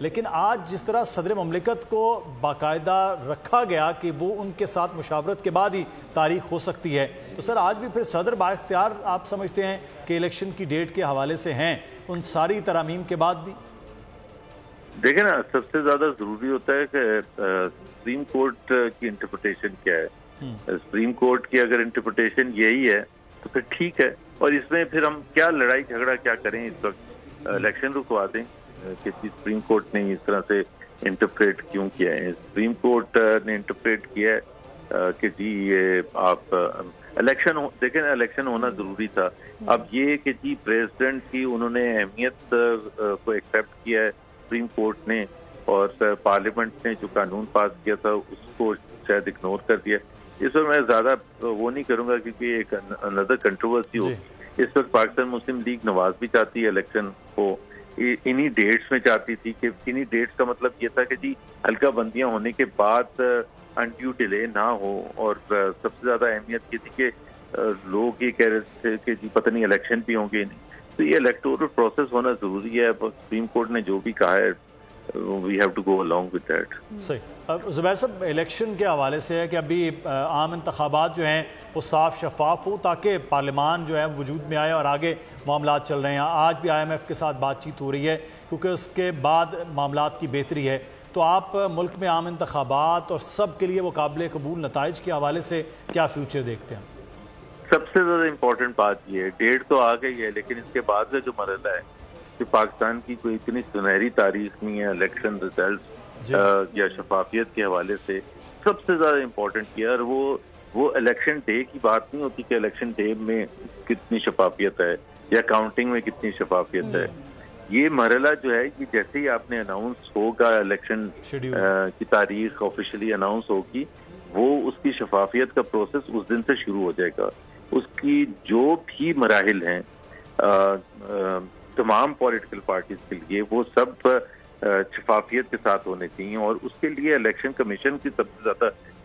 لیکن آج جس طرح صدر مملکت کو باقاعدہ رکھا گیا کہ وہ ان کے ساتھ مشاورت کے بعد ہی تاریخ ہو سکتی ہے، تو سر آج بھی پھر صدر با اختیار آپ سمجھتے ہیں کہ الیکشن کی ڈیٹ کے حوالے سے ہیں ان ساری ترامیم کے بعد بھی؟ دیکھیں نا، سب سے زیادہ ضروری ہوتا ہے کہ سپریم کورٹ کی انٹرپریٹیشن کیا ہے. سپریم کورٹ کی اگر انٹرپریٹیشن یہی ہے تو پھر ٹھیک ہے، اور اس میں پھر ہم کیا لڑائی جھگڑا کیا کریں، اس وقت الیکشن رکوا دیں کہ سپریم کورٹ نے اس طرح سے انٹرپریٹ کیوں کیا ہے. سپریم کورٹ نے انٹرپریٹ کیا ہے کہ جی یہ آپ الیکشن دیکھیں الیکشن ہونا ضروری تھا. اب یہ کہ جی پریزیڈنٹ کی انہوں نے اہمیت کو ایکسیپٹ کیا ہے سپریم کورٹ نے، اور پارلیمنٹ نے جو قانون پاس کیا تھا اس کو شاید اگنور کر دیا. اس وقت میں زیادہ وہ نہیں کروں گا کیونکہ ایک اندر کنٹروورسی ہو. اس وقت پاکستان مسلم لیگ نواز بھی چاہتی ہے الیکشن کو، انہی ڈیٹس میں چاہتی تھی کہ انہی ڈیٹس کا مطلب یہ تھا کہ جی حلقہ بندیاں ہونے کے بعد انڈیو ڈیلے نہ ہو. اور سب سے زیادہ اہمیت یہ تھی کہ لوگ یہ کہہ رہے تھے کہ جی پتہ نہیں الیکشن بھی ہوں گے نہیں، تو یہ الیکٹورل پروسیس ہونا ضروری ہے. سپریم کورٹ نے جو بھی کہا ہے we have to go along with that. صحیح. زبیر صاحب، الیکشن کے حوالے سے ہے کہ ابھی عام انتخابات جو ہیں وہ صاف شفاف ہو تاکہ پارلیمان جو ہے وجود میں آئے اور آگے معاملات چل رہے ہیں. آج بھی IMF کے ساتھ بات چیت ہو رہی ہے کیونکہ اس کے بعد معاملات کی بہتری ہے. تو آپ ملک میں عام انتخابات اور سب کے لیے وہ قابل قبول نتائج کے حوالے سے کیا فیوچر دیکھتے ہیں؟ سب سے زیادہ امپورٹنٹ بات یہ ہے، ڈیٹ تو آ گئی ہے لیکن اس کے بعد کا جو مرحلہ ہے کہ پاکستان کی کوئی اتنی سنہری تاریخ نہیں ہے الیکشن ریزلٹس یا شفافیت کے حوالے سے. سب سے زیادہ امپورٹنٹ کیا، اور وہ الیکشن ڈے کی بات نہیں ہوتی کہ الیکشن ڈے میں کتنی شفافیت ہے یا کاؤنٹنگ میں کتنی شفافیت ہے. یہ مرحلہ جو ہے یہ جیسے ہی آپ نے اناؤنس ہوگا الیکشن کی تاریخ آفیشلی اناؤنس ہوگی، وہ اس کی شفافیت کا پروسیس اس دن سے شروع ہو جائے گا. اس کی جو بھی مراحل ہیں تمام پولیٹیکل پارٹیز کے لیے وہ سب شفافیت کے ساتھ ہونے چاہیے، اور اس کے لیے الیکشن کمیشن کی سب سے زیادہ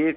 1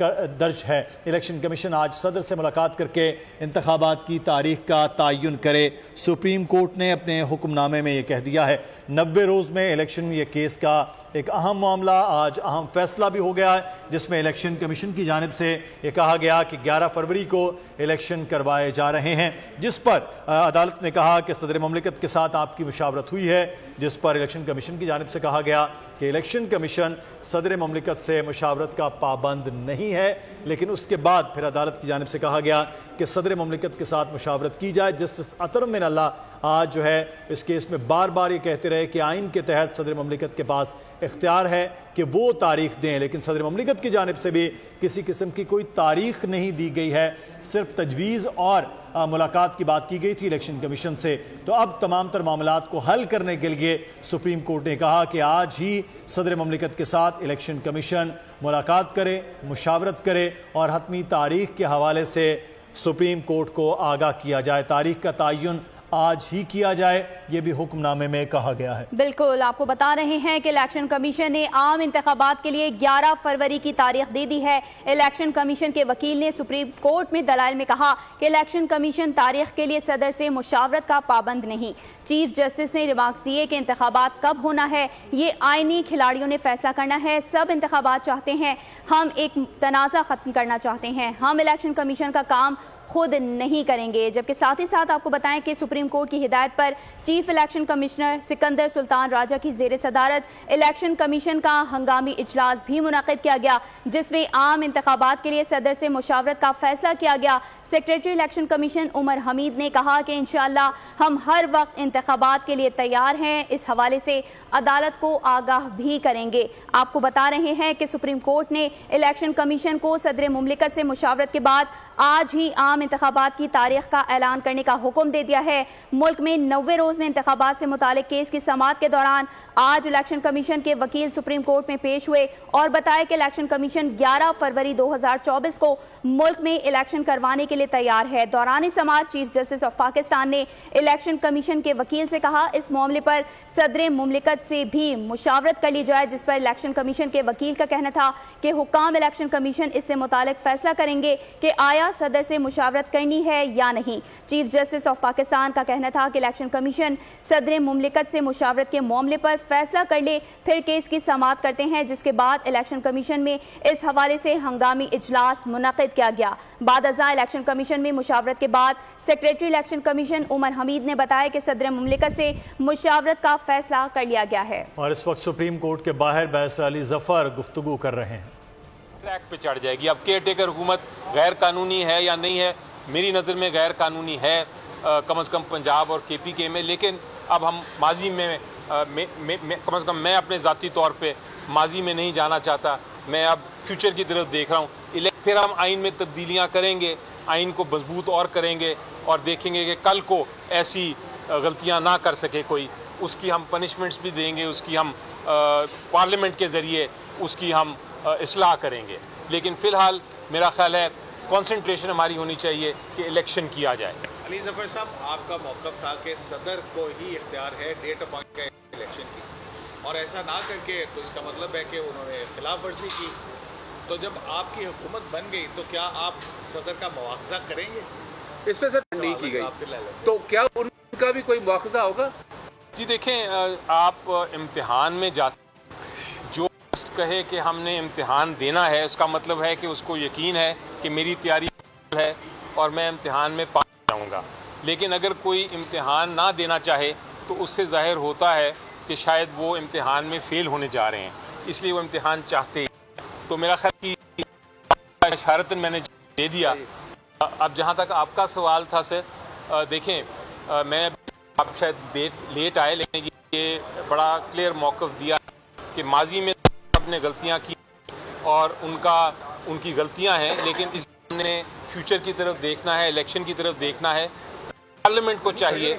درج ہے۔ الیکشن کمیشن آج صدر سے ملاقات کر کے انتخابات کی تاریخ کا تعین کرے۔ سپریم کورٹ نے اپنے حکم نامے میں یہ کہہ دیا ہے 90 روز میں الیکشن، یہ کیس کا ایک اہم معاملہ، آج اہم فیصلہ بھی ہو گیا ہے جس میں الیکشن کمیشن کی جانب سے یہ کہا گیا کہ 11 فروری کو الیکشن کروائے جا رہے ہیں، جس پر عدالت نے کہا کہ صدر مملکت کے ساتھ آپ کی مشاورت ہوئی ہے، جس پر الیکشن کمیشن کی جانب سے کہا گیا کہ الیکشن کمیشن صدر مملکت سے مشاورت کا پابند نہیں ہے، لیکن اس کے بعد پھر عدالت کی جانب سے کہا گیا کہ صدر مملکت کے ساتھ مشاورت کی جائے۔ جسٹس اطہر من اللہ آج جو ہے اس کیس میں بار بار یہ کہتے رہے کہ آئین کے تحت صدر مملکت کے پاس اختیار ہے کہ وہ تاریخ دیں، لیکن صدر مملکت کی جانب سے بھی کسی قسم کی کوئی تاریخ نہیں دی گئی ہے، صرف تجویز اور ملاقات کی بات کی گئی تھی الیکشن کمیشن سے۔ تو اب تمام تر معاملات کو حل کرنے کے لیے سپریم کورٹ نے کہا کہ آج ہی صدر مملکت کے ساتھ الیکشن کمیشن ملاقات کرے، مشاورت کرے اور حتمی تاریخ کے حوالے سے سپریم کورٹ کو آگاہ کیا جائے، تاریخ کا تعین آج ہی کیا جائے، یہ بھی حکم نامے میں کہا گیا ہے۔ بالکل، آپ کو بتا رہے ہیں کہ الیکشن کمیشن نے عام انتخابات کے لیے 11 فروری کی تاریخ دے دی ہے۔ الیکشن کمیشن کے وکیل نے سپریم کورٹ میں دلائل میں کہا کہ الیکشن کمیشن تاریخ کے لیے صدر سے مشاورت کا پابند نہیں۔ چیف جسٹس نے ریمارکس دیے کہ انتخابات کب ہونا ہے یہ آئینی کھلاڑیوں نے فیصلہ کرنا ہے، سب انتخابات چاہتے ہیں، ہم ایک تنازع ختم کرنا چاہتے ہیں، ہم الیکشن کمیشن کا کام خود نہیں کریں گے۔ جبکہ ساتھ ہی ساتھ آپ کو بتائیں کہ سپریم کورٹ کی ہدایت پر چیف الیکشن کمشنر سکندر سلطان راجہ کی زیر صدارت الیکشن کمیشن کا ہنگامی اجلاس بھی منعقد کیا گیا، جس میں عام انتخابات کے لیے صدر سے مشاورت کا فیصلہ کیا گیا۔ سیکریٹری الیکشن کمیشن عمر حمید نے کہا کہ انشاءاللہ ہم ہر وقت انتخابات کے لیے تیار ہیں، اس حوالے سے عدالت کو آگاہ بھی کریں گے۔ آپ کو بتا رہے ہیں کہ سپریم کورٹ نے الیکشن کمیشن کو صدر مملکت سے مشاورت کے بعد آج ہی عام انتخابات کی تاریخ کا اعلان کرنے کا حکم دے دیا ہے۔ ملک میں 90 روز میں انتخابات سے متعلق کیس کی سماعت کے دوران آج الیکشن کمیشن کے وکیل سپریم کورٹ میں پیش ہوئے اور بتایا کہ الیکشن کمیشن 11 فروری 2024 کو ملک میں الیکشن کروانے کے لیے تیار ہے۔ دوران سماعت چیف جسٹس آف پاکستان نے الیکشن کمیشن کے وکیل سے کہا اس معاملے پر صدر مملکت سے بھی مشاورت کر لی جائے، جس پر الیکشن کمیشن کے وکیل کا کہنا تھا کہ حکام الیکشن کمیشن اس سے متعلق فیصلہ کریں گے کہ آیا صدر سے مشاورت کرنی ہے یا نہیں۔ چیف جسٹس آف پاکستان کا کہنا تھا کہ الیکشن کمیشن صدر مملکت سے مشاورت کے معاملے پر فیصلہ کر لے، پھر کیس کی سماعت کرتے ہیں، جس کے بعد الیکشن کمیشن میں اس حوالے سے ہنگامی اجلاس منعقد کیا گیا۔ بعد ازاں الیکشن کمیشن میں مشاورت کے بعد سیکریٹری الیکشن کمیشن عمر حمید نے بتایا کہ صدر مملکت سے مشاورت کا فیصلہ کر لیا گیا ہے۔ اور اس وقت سپریم کورٹ کے باہر بیرسٹر علی ظفر گفتگو کر رہے ہیں۔ ٹریک پہ چڑھ جائے گی۔ اب کیئر ٹیکر حکومت غیر قانونی ہے یا نہیں ہے؟ میری نظر میں غیر قانونی ہے، کم از کم پنجاب اور کے پی کے میں، لیکن اب ہم ماضی میں کم از کم میں اپنے ذاتی طور پہ ماضی میں نہیں جانا چاہتا، میں اب فیوچر کی طرف دیکھ رہا ہوں۔ پھر ہم آئین میں تبدیلیاں کریں گے، آئین کو مضبوط اور کریں گے اور دیکھیں گے کہ کل کو ایسی غلطیاں نہ کر سکے کوئی، اس کی ہم پنشمنٹس بھی دیں گے، اس کی ہم پارلیمنٹ کے ذریعے اس کی ہم اصلاح کریں گے۔ لیکن فی الحال میرا خیال ہے کنسنٹریشن ہماری ہونی چاہیے کہ الیکشن کیا جائے۔ علی ظفر صاحب، آپ کا موقف تھا کہ صدر کو ہی اختیار ہے ڈیٹ اپوائنٹ کا الیکشن کی، اور ایسا نہ کر کے تو اس کا مطلب ہے کہ انہوں نے خلاف ورزی کی۔ تو جب آپ کی حکومت بن گئی تو کیا آپ صدر کا مواخذہ کریں گے؟ اس پہ سر نہیں کی گئی تو کیا ان کا بھی کوئی مواخذہ ہوگا؟ جی دیکھیں، آپ امتحان میں جاتے جو کہے کہ ہم نے امتحان دینا ہے، اس کا مطلب ہے کہ اس کو یقین ہے کہ میری تیاری ہے اور میں امتحان میں پاس جاؤں گا۔ لیکن اگر کوئی امتحان نہ دینا چاہے تو اس سے ظاہر ہوتا ہے کہ شاید وہ امتحان میں فیل ہونے جا رہے ہیں، اس لیے وہ امتحان چاہتے ہیں۔ تو میرا خیال کی اشارتاً میں نے دے دیا۔ اب جہاں تک آپ کا سوال تھا سر، دیکھیں میں آپ شاید لیٹ آئے، لیکن یہ بڑا کلیئر موقف دیا کہ ماضی میں اپنے غلطیاں کی اور ان کی غلطیاں ہیں، لیکن اس نے فیوچر کی طرف دیکھنا ہے، الیکشن کی طرف دیکھنا ہے۔ پارلیمنٹ کو چاہیے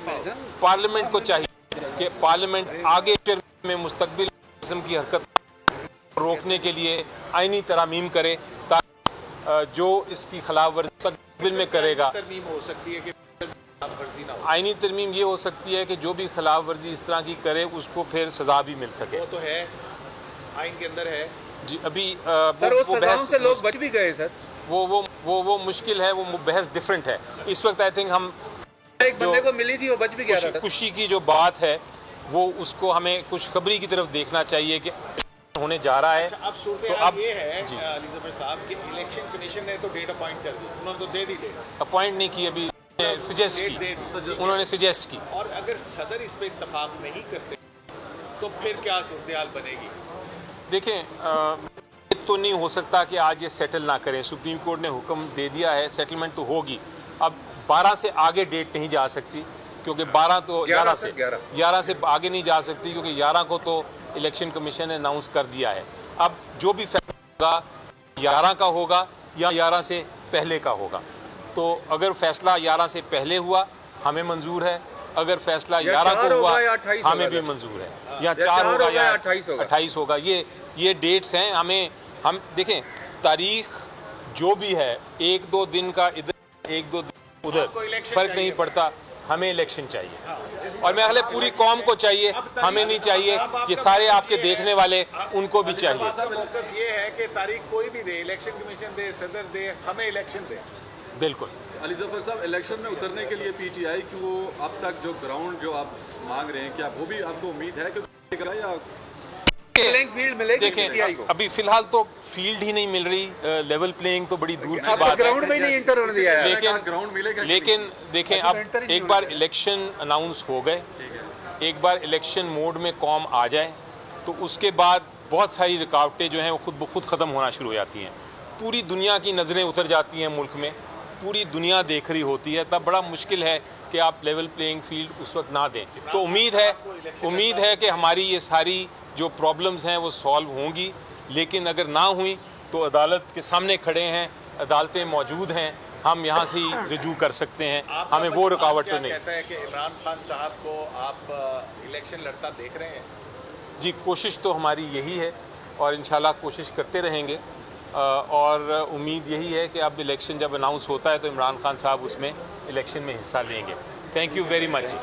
کہ پارلیمنٹ آگے میں مستقبل قسم کی حرکت روکنے کے لیے آئینی ترامیم کرے، تاکہ جو اس کی خلاف ورزی مستقبل میں کرے گا، آئینی ترمیم یہ ہو سکتی ہے کہ جو بھی خلاف ورزی اس طرح کی کرے اس کو پھر سزا بھی مل سکے۔ وہ تو ہے، آئین کے اندر ہے جی ابھی سر وہ سزاؤں سے لوگ بچ بھی گئے سر. وہ مشکل ہے, وہ بحث ڈفرینٹ ہے. اس وقت آئی تھنک ہم ایک بندے کو ملی تھی وہ بچ بھی گیا تھا. خوشی کی جو بات ہے وہ اس کو ہمیں خوشخبری کی طرف دیکھنا چاہیے کہ ہونے جا رہا ہے. اب صورتحال یہ ہے علی ظفر صاحب کہ الیکشن کمیشن نے تو ڈیٹ اپوائنٹ کر دی, انہوں نے تو دے دی ڈیٹ. اپوائنٹ نہیں کی ابھی, انہوں نے سجیسٹ کی. اور اگر صدر اس پہ اتفاق نہیں کرتے تو پھر کیا صورتحال بنے گی؟ دیکھیں تو نہیں ہو سکتا کہ آج یہ سیٹل نہ کریں. سپریم کورٹ نے حکم دے دیا ہے, سیٹلمنٹ تو ہوگی. اب 12 سے آگے ڈیٹ نہیں جا سکتی کیونکہ 12 تو 11 سے آگے نہیں جا سکتی کیونکہ 11 کو تو الیکشن کمیشن نے اناؤنس کر دیا ہے. اب جو بھی فیصلہ ہوگا 11 کا ہوگا یا 11 سے پہلے کا ہوگا. تو اگر فیصلہ 11 سے پہلے ہوا ہمیں منظور ہے, اگر فیصلہ 11 کو ہوا ہمیں بھی منظور ہے, یا 4 ہوگا یا 28 ہوگا. یہ ڈیٹس ہیں. ہم دیکھیں تاریخ جو بھی ہے 1-2 دن کا ادھر 1-2 دن ادھر فرق نہیں پڑتا, ہمیں الیکشن چاہیے. اور میں اگلے پوری قوم کو چاہیے, ہمیں نہیں چاہیے. یہ سارے آپ کے دیکھنے والے ان کو بھی چاہیے. موقف یہ ہے کہ تاریخ کوئی بھی دے, الیکشن کمیشن دے, صدر دے, ہمیں الیکشن دے. بالکل. علی ظفر صاحب الیکشن میں اترنے کے لیے پی ٹی آئی کی وہ اب تک جو گراؤنڈ جو آپ مانگ رہے ہیں کیا وہ بھی آپ کو امید ہے کہ یا دیکھیں ابھی فی الحال تو فیلڈ ہی نہیں مل رہی, لیول پلینگ تو بڑی دور کی بات ہے. لیکن دیکھیں اب ایک بار الیکشن اناؤنس ہو گئے, ایک بار الیکشن موڈ میں قوم آ جائے تو اس کے بعد بہت ساری رکاوٹیں جو ہیں وہ خود بخود ختم ہونا شروع ہو جاتی ہیں. پوری دنیا کی نظریں اتر جاتی ہیں ملک میں, پوری دنیا دیکھ رہی ہوتی ہے, تب بڑا مشکل ہے کہ آپ لیول پلینگ فیلڈ اس وقت نہ دیں. تو امید ہے کہ ہماری یہ ساری جو پرابلمز ہیں وہ سالو ہوں گی, لیکن اگر نہ ہوئیں تو عدالت کے سامنے کھڑے ہیں, عدالتیں موجود ہیں, ہم یہاں سے ہی رجوع کر سکتے ہیں, ہمیں وہ رکاوٹ تو نہیں. کہتا ہے کہ عمران خان صاحب کو آپ الیکشن لڑتا دیکھ رہے ہیں؟ جی کوشش تو ہماری یہی ہے اور انشاءاللہ کوشش کرتے رہیں گے, اور امید یہی ہے کہ اب الیکشن جب اناؤنس ہوتا ہے تو عمران خان صاحب اس میں الیکشن میں حصہ لیں گے. Thank you very much.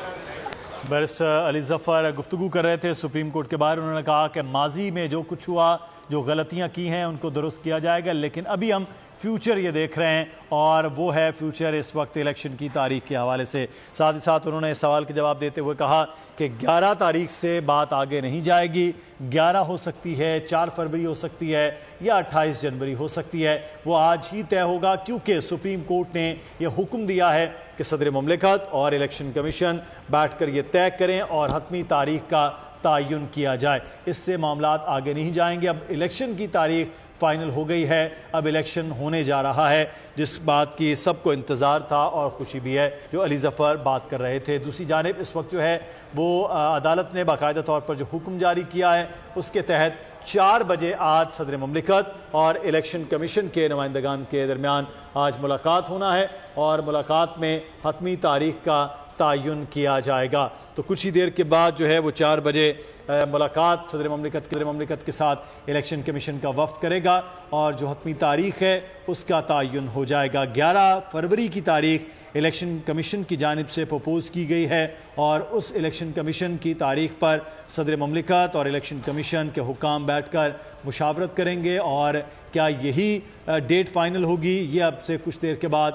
Barrister Ali Zafar گفتگو کر رہے تھے سپریم کورٹ کے باہر. انہوں نے کہا کہ ماضی میں جو کچھ ہوا, جو غلطیاں کی ہیں ان کو درست کیا جائے گا, لیکن ابھی ہم فیوچر یہ دیکھ رہے ہیں, اور وہ ہے فیوچر اس وقت الیکشن کی تاریخ کے حوالے سے. ساتھ ہی ساتھ انہوں نے اس سوال کے جواب دیتے ہوئے کہا کہ 11 تاریخ سے بات آگے نہیں جائے گی. 11 ہو سکتی ہے, 4 فروری ہو سکتی ہے, یا 28 جنوری ہو سکتی ہے. وہ آج ہی طے ہوگا کیونکہ سپریم کورٹ نے یہ حکم دیا ہے کہ صدر مملکت اور الیکشن کمیشن بیٹھ کر یہ طے کریں اور حتمی تاریخ کا تعین کیا جائے. اس سے معاملات آگے نہیں جائیں گے. اب الیکشن کی تاریخ فائنل ہو گئی ہے, اب الیکشن ہونے جا رہا ہے, جس بات کی سب کو انتظار تھا اور خوشی بھی ہے, جو علی ظفر بات کر رہے تھے. دوسری جانب اس وقت جو ہے وہ عدالت نے باقاعدہ طور پر جو حکم جاری کیا ہے اس کے تحت 4 بجے آج صدر مملکت اور الیکشن کمیشن کے نمائندگان کے درمیان آج ملاقات ہونا ہے, اور ملاقات میں حتمی تاریخ کا تعین کیا جائے گا. تو کچھ ہی دیر کے بعد جو ہے وہ 4 بجے ملاقات صدر مملکت کے ساتھ الیکشن کمیشن کا وفد کرے گا, اور جو حتمی تاریخ ہے اس کا تعین ہو جائے گا. 11 فروری کی تاریخ الیکشن کمیشن کی جانب سے پروپوز کی گئی ہے, اور اس الیکشن کمیشن کی تاریخ پر صدر مملکت اور الیکشن کمیشن کے حکام بیٹھ کر مشاورت کریں گے. اور کیا یہی ڈیٹ فائنل ہوگی, یہ اب سے کچھ دیر کے بعد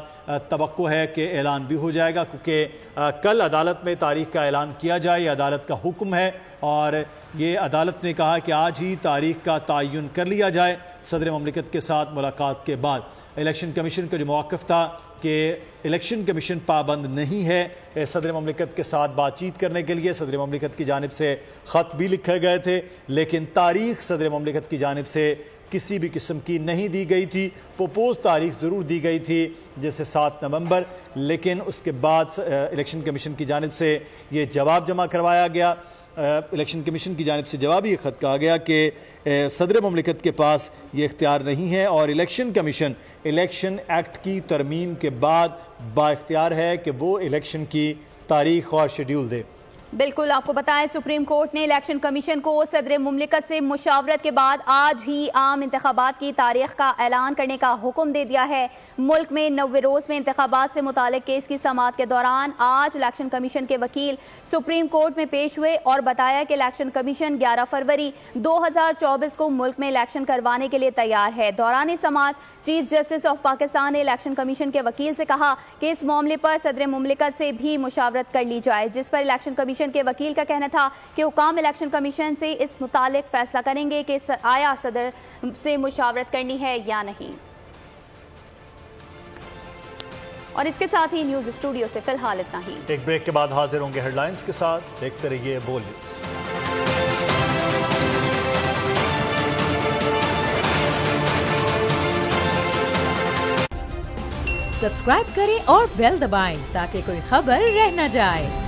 توقع ہے کہ اعلان بھی ہو جائے گا, کیونکہ کل عدالت میں تاریخ کا اعلان کیا جائے, یہ عدالت کا حکم ہے, اور یہ عدالت نے کہا کہ آج ہی تاریخ کا تعین کر لیا جائے صدر مملکت کے ساتھ ملاقات کے بعد. الیکشن کمیشن کا جو موقف تھا کہ الیکشن کمیشن پابند نہیں ہے صدر مملکت کے ساتھ بات چیت کرنے کے لیے, صدر مملکت کی جانب سے خط بھی لکھے گئے تھے, لیکن تاریخ صدر مملکت کی جانب سے کسی بھی قسم کی نہیں دی گئی تھی. پروپوز تاریخ ضرور دی گئی تھی جیسے 7 نومبر, لیکن اس کے بعد الیکشن کمیشن کی جانب سے یہ جواب جمع کروایا گیا. الیکشن کمیشن کی جانب سے جوابی خط کہا گیا کہ صدر مملکت کے پاس یہ اختیار نہیں ہے, اور الیکشن کمیشن الیکشن ایکٹ کی ترمیم کے بعد با اختیار ہے کہ وہ الیکشن کی تاریخ اور شیڈیول دے. بالکل آپ کو بتائیں سپریم کورٹ نے الیکشن کمیشن کو صدر مملکت سے مشاورت کے بعد آج ہی عام انتخابات کی تاریخ کا اعلان کرنے کا حکم دے دیا ہے۔ ملک میں 90 روز میں انتخابات سے متعلق کیس کی سماعت کے دوران آج الیکشن کمیشن کے وکیل سپریم کورٹ میں پیش ہوئے اور بتایا کہ الیکشن کمیشن 11 فروری 2024 کو ملک میں الیکشن کروانے کے لیے تیار ہے۔ دوران سماعت چیف جسٹس آف پاکستان نے الیکشن کمیشن کے وکیل سے کہا کہ اس معاملے پر صدر مملکت سے بھی مشاورت کر لی جائے، جس پر الیکشن کمیشن کے وکیل کا کہنا تھا کہ حکام الیکشن کمیشن سے اس متعلق فیصلہ کریں گے کہ آیا صدر سے مشاورت کرنی ہے یا نہیں۔ اور اس کے ساتھ ہی نیوز اسٹوڈیو سے فی الحال اتنا ہی۔ ایک بریک کے بعد حاضر ہوں گے ہیڈ لائنز کے ساتھ، دیکھتے رہیے بول نیوز۔ سبسکرائب کریں اور بیل دبائیں تاکہ کوئی خبر رہ نہ جائے۔